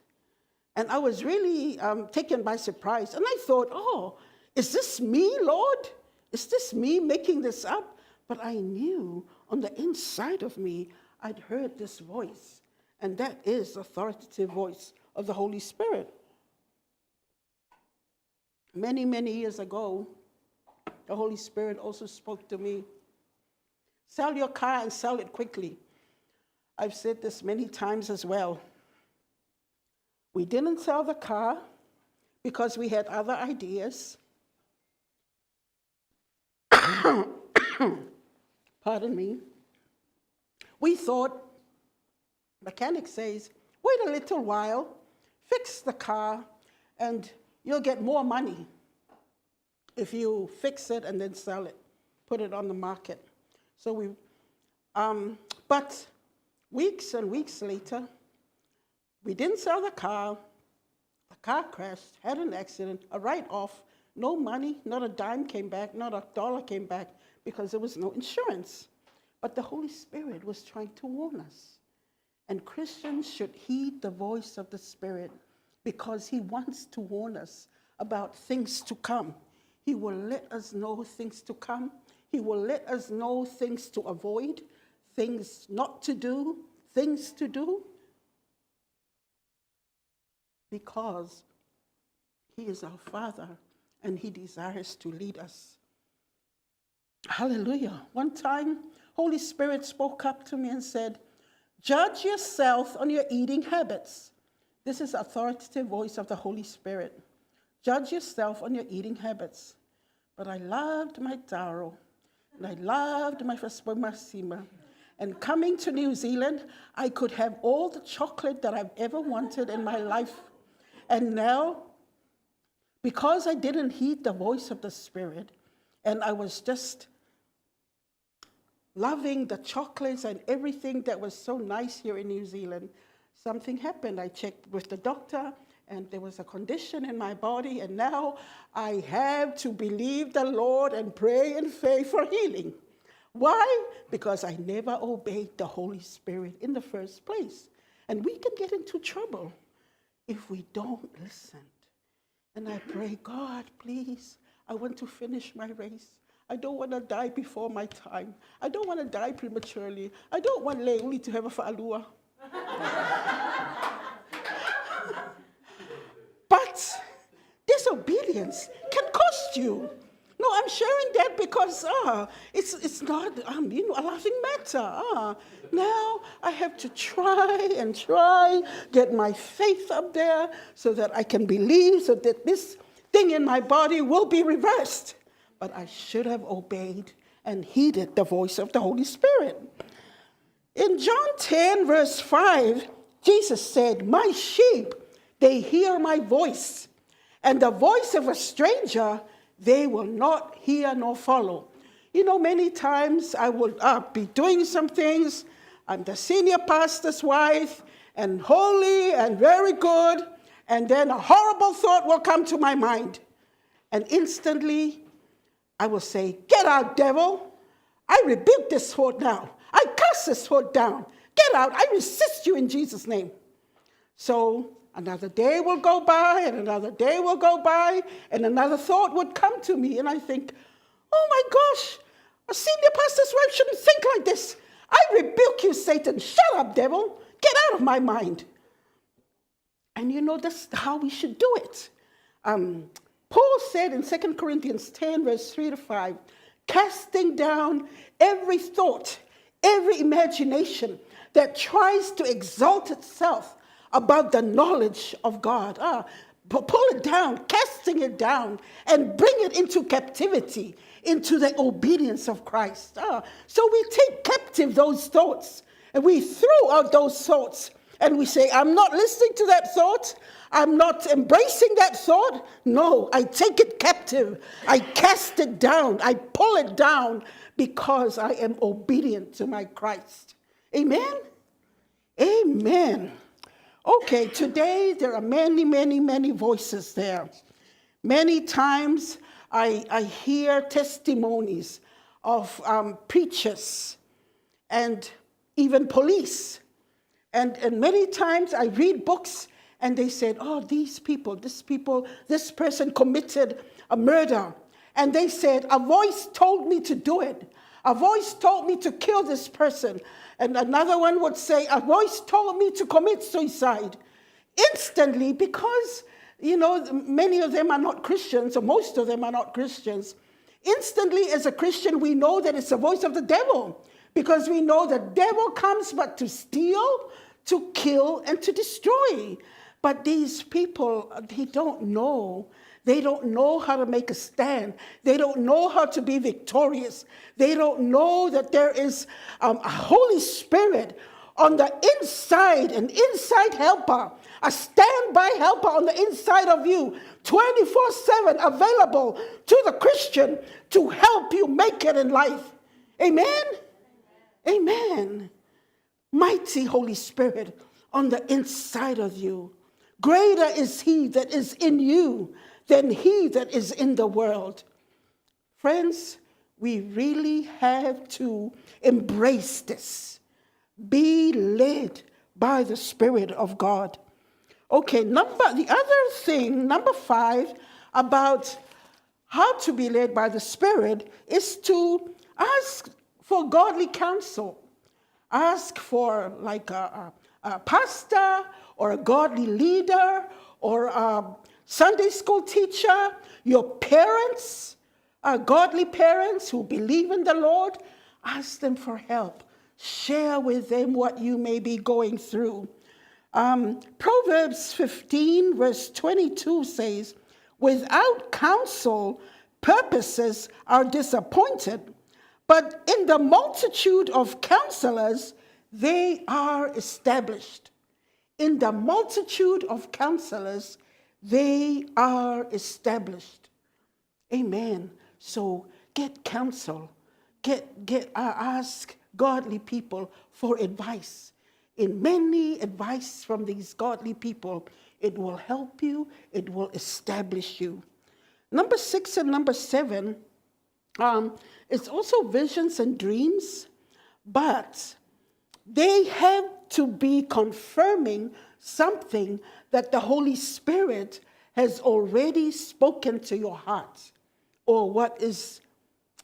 And I was really taken by surprise. And I thought, oh, is this me, Lord? Is this me making this up? But I knew on the inside of me, I'd heard this voice. And that is the authoritative voice of the Holy Spirit. Many, many years ago, the Holy Spirit also spoke to me. Sell your car and sell it quickly. I've said this many times as well. We didn't sell the car because we had other ideas. Pardon me. We thought, mechanic says, wait a little while, fix the car, and you'll get more money if you fix it and then sell it, put it on the market. So but weeks and weeks later, we didn't sell the car crashed, had an accident, a write-off, no money, not a dime came back, not a dollar came back, because there was no insurance. But the Holy Spirit was trying to warn us. And Christians should heed the voice of the Spirit because he wants to warn us about things to come. He will let us know things to come. He will let us know things to avoid, things not to do, things to do, because he is our Father and he desires to lead us. Hallelujah. One time, Holy Spirit spoke up to me and said, judge yourself on your eating habits. This is the authoritative voice of the Holy Spirit. Judge yourself on your eating habits. But I loved my taro, and I loved my faspomasima. And coming to New Zealand, I could have all the chocolate that I've ever wanted in my life. And now, because I didn't heed the voice of the Spirit, and I was just loving the chocolates and everything that was so nice here in New Zealand, something happened. I checked with the doctor, and there was a condition in my body, and now I have to believe the Lord and pray and faith for healing. Why? Because I never obeyed the Holy Spirit in the first place. And we can get into trouble if we don't listen. And I pray, God, please, I want to finish my race. I don't want to die before my time. I don't want to die prematurely. I don't want Leoli to have a fa'alua. But disobedience can cost you. No, I'm sharing that because it's not a laughing matter. Now I have to try, get my faith up there so that I can believe, so that this thing in my body will be reversed. But I should have obeyed and heeded the voice of the Holy Spirit. In John 10, verse 5, Jesus said, my sheep, they hear my voice, and the voice of a stranger they will not hear nor follow. You know, many times I will be doing some things. I'm the senior pastor's wife, and holy and very good, and then a horrible thought will come to my mind. And instantly, I will say, get out, devil. I rebuke this thought now. I cast this thought down. Get out. I resist you in Jesus' name. So another day will go by, and another day will go by, and another thought would come to me. And I think, oh my gosh, a senior pastor's wife shouldn't think like this. I rebuke you, Satan. Shut up, devil. Get out of my mind. And you know, that's how we should do it. Paul said in 2 Corinthians 10, verse 3 to 5, casting down every thought, every imagination that tries to exalt itself above the knowledge of God. Pull it down, casting it down, and bring it into captivity, into the obedience of Christ. So we take captive those thoughts, and we throw out those thoughts and we say, I'm not listening to that thought. I'm not embracing that thought. No, I take it captive. I cast it down. I pull it down because I am obedient to my Christ. Amen? Amen. Okay, today there are many, many, many voices there. Many times I hear testimonies of preachers and even police. And many times I read books and they said, oh, this person committed a murder. And they said, a voice told me to do it. A voice told me to kill this person. And another one would say, a voice told me to commit suicide. Instantly, because, many of them are not Christians, or most of them are not Christians. Instantly, as a Christian, we know that it's the voice of the devil, because we know the devil comes but to steal, to kill, and to destroy. But these people, they don't know. They don't know how to make a stand. They don't know how to be victorious. They don't know that there is a Holy Spirit on the inside, an inside helper, a standby helper on the inside of you, 24/7 available to the Christian to help you make it in life. Amen? Amen. Mighty Holy Spirit on the inside of you. Greater is he that is in you than he that is in the world. Friends, we really have to embrace this. Be led by the Spirit of God. Okay, the other thing, number 5, about how to be led by the Spirit is to ask for godly counsel. Ask for like a pastor or a godly leader or a Sunday school teacher, your parents, godly parents who believe in the Lord. Ask them for help. Share with them what you may be going through. Proverbs 15 verse 22 says, without counsel, purposes are disappointed, but in the multitude of counselors, they are established. In the multitude of counselors, they are established. Amen. So get counsel. Ask godly people for advice. In many advice from these godly people, it will help you, it will establish you. Number 6 and number 7, it's also visions and dreams, but they have to be confirming something that the Holy Spirit has already spoken to your heart, or what is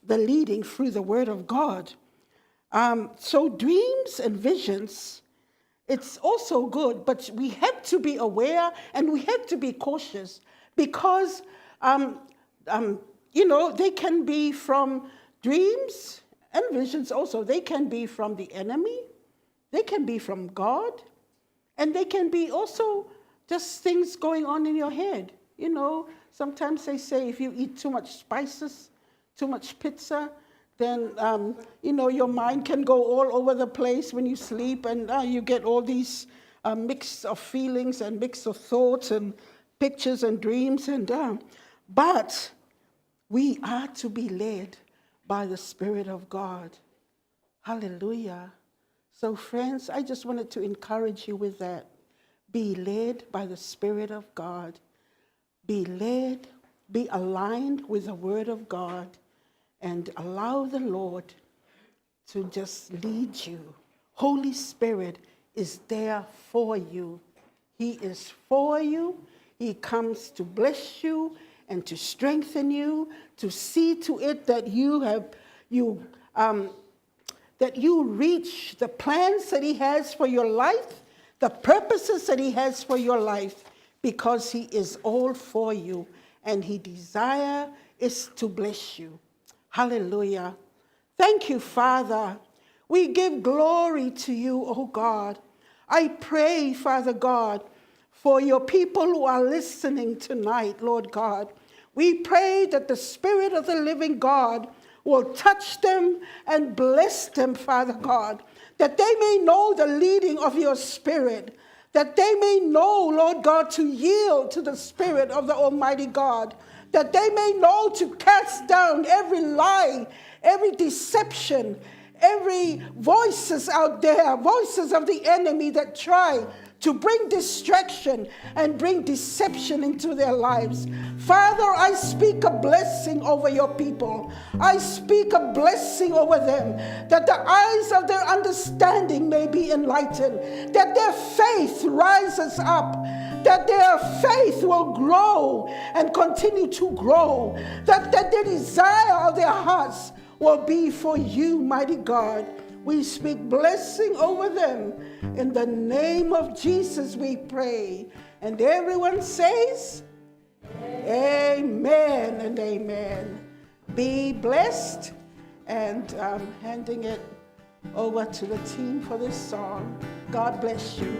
the leading through the Word of God. So dreams and visions, it's also good, but we have to be aware and we have to be cautious because, they can be from dreams and visions also. They can be from the enemy, they can be from God, and they can be also just things going on in your head. Sometimes they say if you eat too much spices, too much pizza, then, your mind can go all over the place when you sleep, and you get all these mix of feelings and mix of thoughts and pictures and dreams. But we are to be led by the Spirit of God. Hallelujah. So, friends, I just wanted to encourage you with that. Be led by the Spirit of God. Be led, be aligned with the Word of God, and allow the Lord to just lead you. Holy Spirit is there for you. He is for you. He comes to bless you and to strengthen you, to see to it that that you reach the plans that he has for your life, the purposes that he has for your life, because he is all for you and his desire is to bless you. Hallelujah. Thank you, Father. We give glory to you, oh God. I pray, Father God, for your people who are listening tonight, Lord God. We pray that the Spirit of the living God will touch them and bless them, Father God, that they may know the leading of your Spirit, that they may know, Lord God, to yield to the Spirit of the Almighty God, that they may know to cast down every lie, every deception, every voices out there, voices of the enemy that try to bring distraction and bring deception into their lives. Father, I speak a blessing over your people. I speak a blessing over them, that the eyes of their understanding may be enlightened, that their faith rises up, that their faith will grow and continue to grow, that the desire of their hearts will be for you, mighty God. We speak blessing over them. In the name of Jesus we pray. And everyone says, amen and amen. Be blessed. And I'm handing it over to the team for this song. God bless you.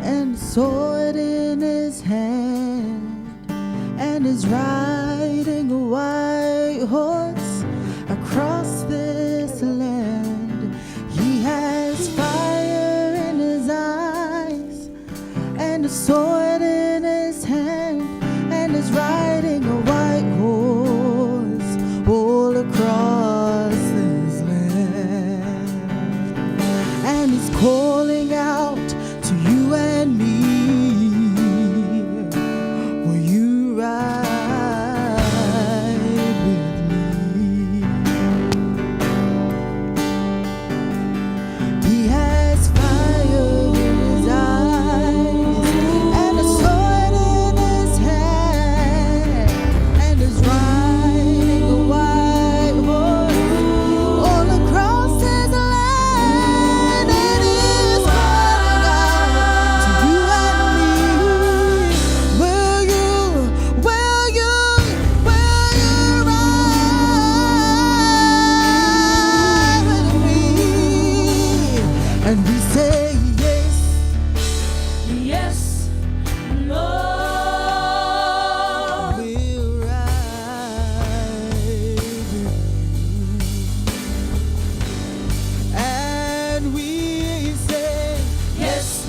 And sword in his hand, and is riding a white horse across this land. He has fire in his eyes, and a sword in his hand, and is riding a white horse all across this land. And he's calling out to you and me, will you ride with me? He has fire in his eyes, and a sword in his hand, and is riding a white horse all across his land. And he's calling out to you and me, will you ride with me? And we say yes, Yes, Lord. we'll ride with you. And we say Yes,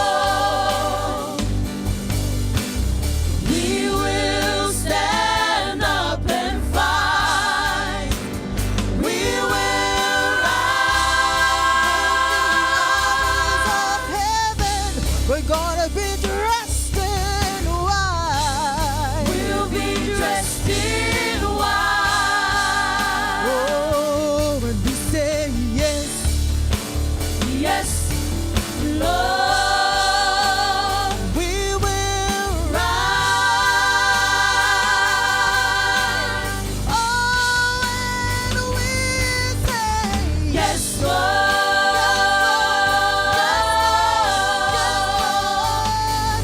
Lord. We will stand up and fight. We will of rise. heaven, we're gonna be dressed in white. We'll be dressed in white. Oh, and we say yes, Yes, Lord. we will Rise. Oh, and we say Yes, Lord.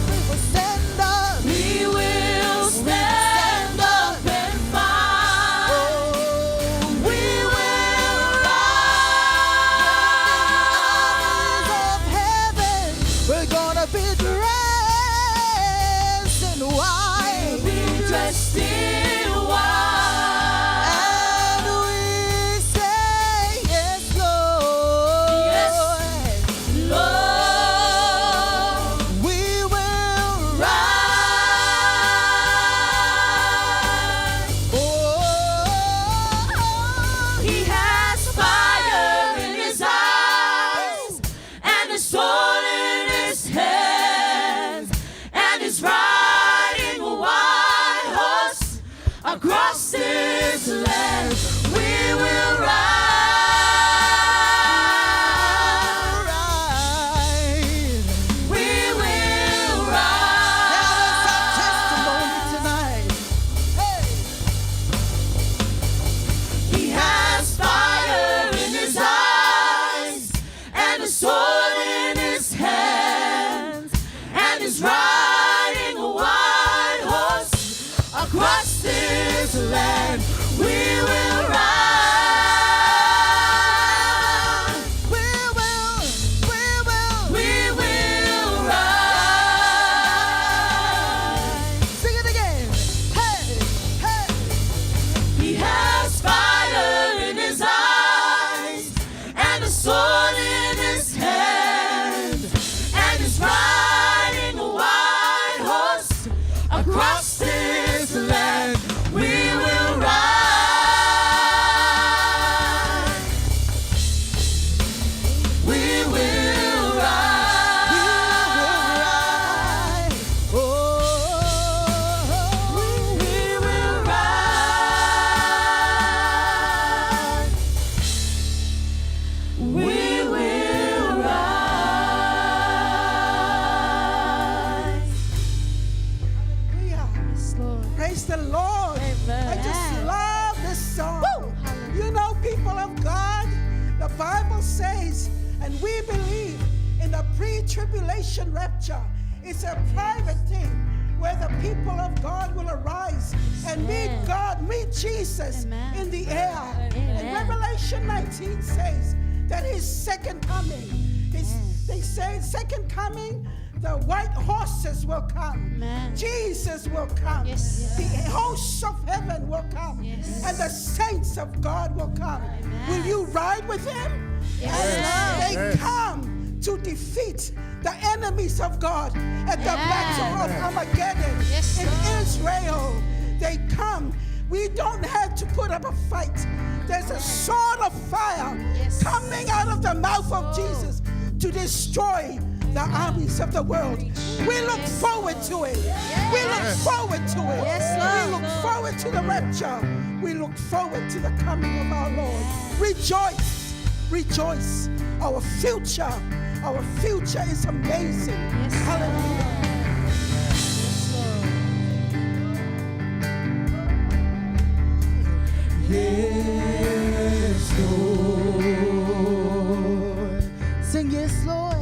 we will stand up. We will stand up and fight. We will rise. Of heaven, we're gonna be dressed in white. Be dressed in white. And we say yes, Lord. Yes, Lord. We will Rise. Oh, He has fire in his eyes, and a sword in his hands, and he's riding a white horse across this land. We will ride. right. We will That is our testimony ride. tonight. Hey. He has fire in his eyes, and a sword in his hands, and he's riding a white horse across this land. pre-tribulation rapture is a private thing where the people of God will arise and meet God, meet Jesus in the air. And Revelation 19 says that his second coming, they say second coming, the white horses will come. Jesus will come. The hosts of heaven will come. And the saints of God will come. Will you ride with him? They come to defeat the enemies of God at the battle of Armageddon in Israel. They come. We don't have to put up a fight. There's a sword of fire coming out of the mouth of Jesus to destroy the armies of the world. We look forward to it. We look forward to it. We look forward to the rapture. We look forward to the coming of our Lord. Rejoice. Rejoice. Our future is amazing. Hallelujah. Yes, Lord. Sing yes, Lord.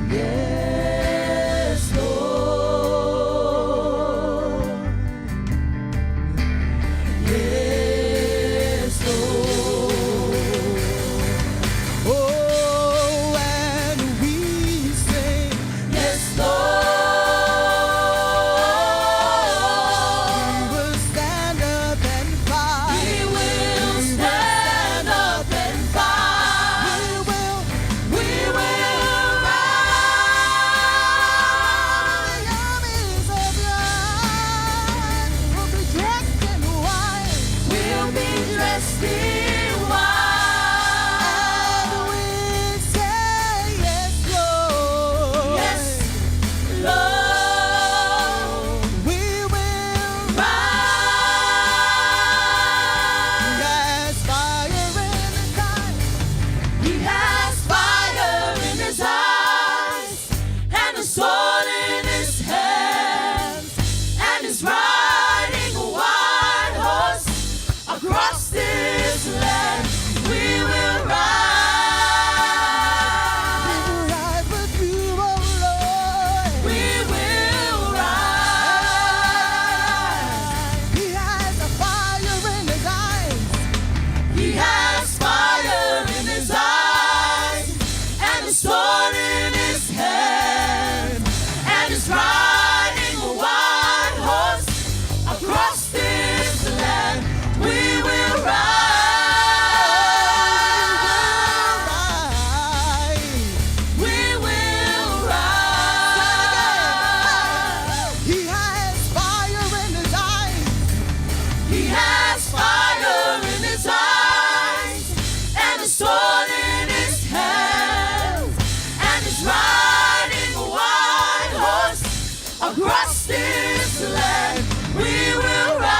Yes, Lord. Yes, Lord. Oh, and we say yes, Lord. We will stand up and fight. We will stand up and fight. We will rise. The armies of God will be dressed in white. We'll be dressed in white. And we say yes, Lord. Yes, Lord. We will rise. He has fire in his eyes. He has fire in his eyes, and a sword in his hands, and he's riding a white horse across this land. We will rise with you, oh Lord. We will rise. He has a fire in his eyes. He has fire in his eyes, and a sword in his hand, and he's riding a white horse across this land. We will rise. We will rise. He has fire in his eyes. He has fire in his eyes, and a sword in his hands, and he's riding a white horse across this land. We will rise.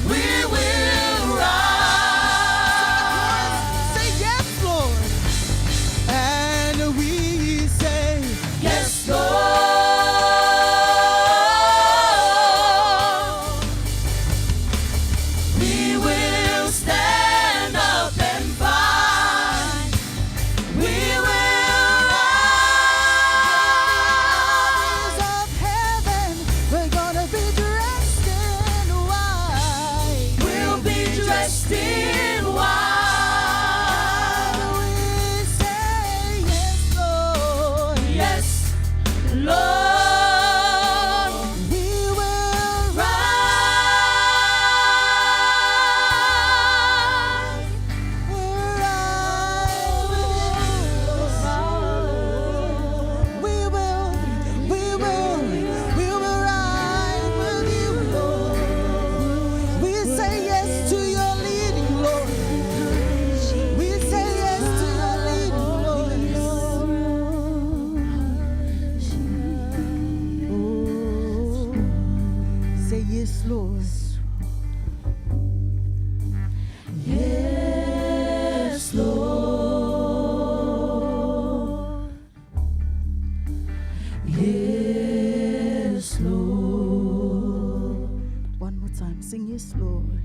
We will rise. Say yes, Lord. And we say yes, Lord. We will stand up and fight. We will rise of heaven. We're gonna be dressed in white. We'll be dressed in white. We say yes, Lord. Yes, Lord. We will rise. We'll rise with you, Lord. We will rise with you, Lord. We say yes to your leading, Lord. We say yes to your leading, Lord. Oh, say yes, Lord. Yes, Lord. Yes, Lord. One more time, sing yes, Lord.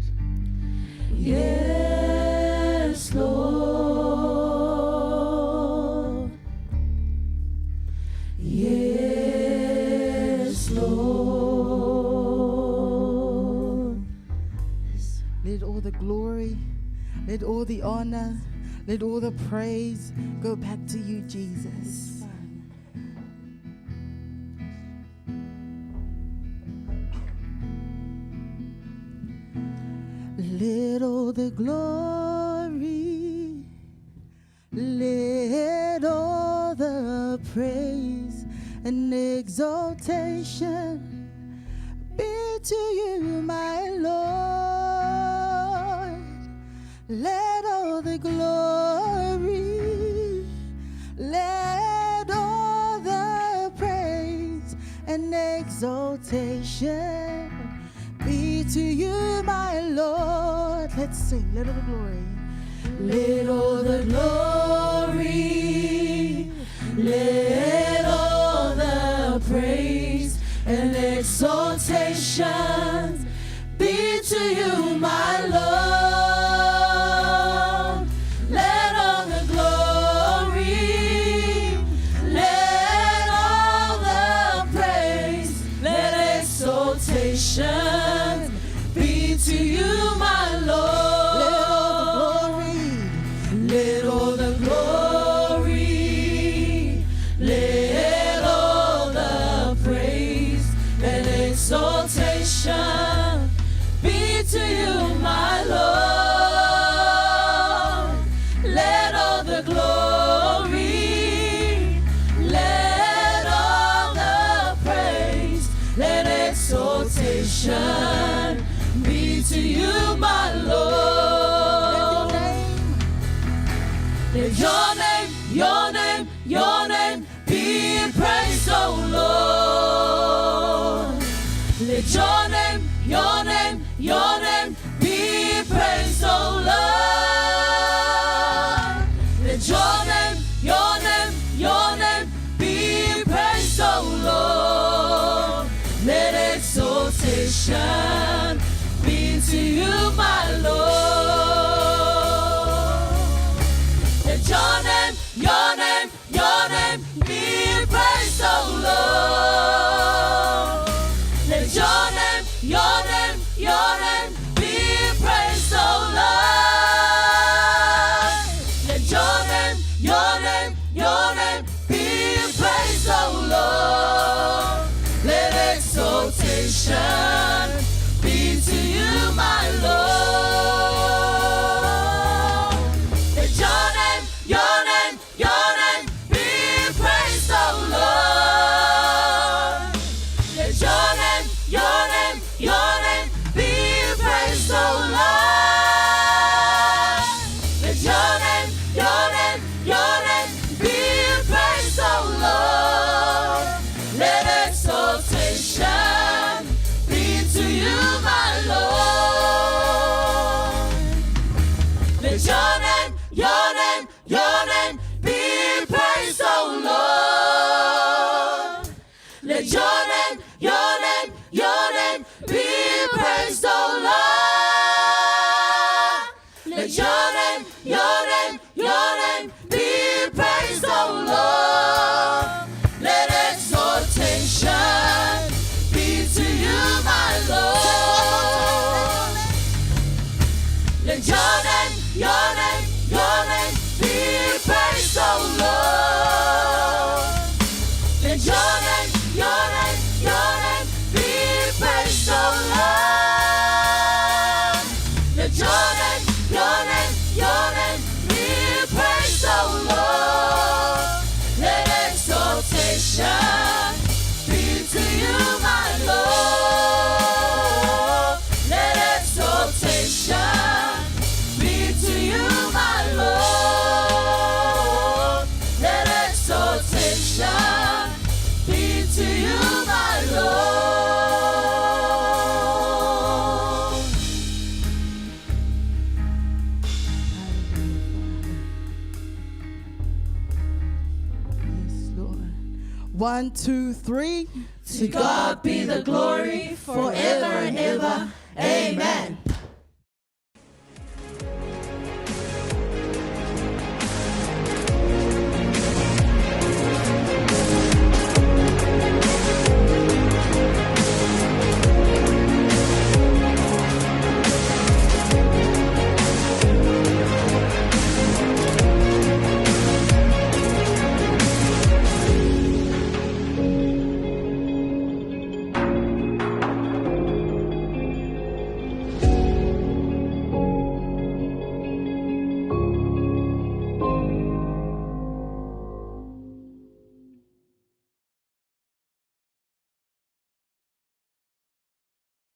Yes, glory, let all the honor, let all the praise go back to you, Jesus. Let all the glory, let all the praise and exaltation be to you, my Lord. Let all the glory, let all the praise and exaltation be to you, my Lord. Let's sing. Let all the glory. Let all the glory, let all the praise and exaltation be to you, my Lord. Let all the glory, let all the praise, let exaltation be to you, my Lord. Let all the glory, let all the praise and exaltation be to you, my Lord. Let all the glory, let all the praise, let exaltation be to you, my Lord. Let your name, your name, your name be praised, oh Lord. Let your name, your name, your name be praised, oh Lord. Let your name, your name, your name be praised, oh Lord. Let exaltation be to you, my Lord. Let your name, your name, your name be praised, oh Lord. Let your name, your name, your name be praised, oh Lord. Let your name, your name, your name be praised, oh Lord. Let exaltation be to you, my Lord. Let your name, your name, your name be praised, oh Lord. Let your name, your name, your name be praised, oh Lord. Let your name, your name, your name be praised, oh Lord. Let exaltation be to you, my Lord. Let your name, your name, your name be praised, oh Lord. Let your name, your name, your name be praised, oh Lord. Let your name, your name, your name be praised, oh Lord. Let exaltation be to you, my Lord. Let your name, your name, your name be praised, oh Lord. Let your name, your name, your name be praised, oh Lord. Let your name, your name, your name be praised, oh Lord. Let exaltation be to you, my Lord. Let exaltation be to you, my Lord. Let exaltation be to you, my Lord. Yes, Lord. 1, 2, 3. To God be the glory forever and ever. Amen.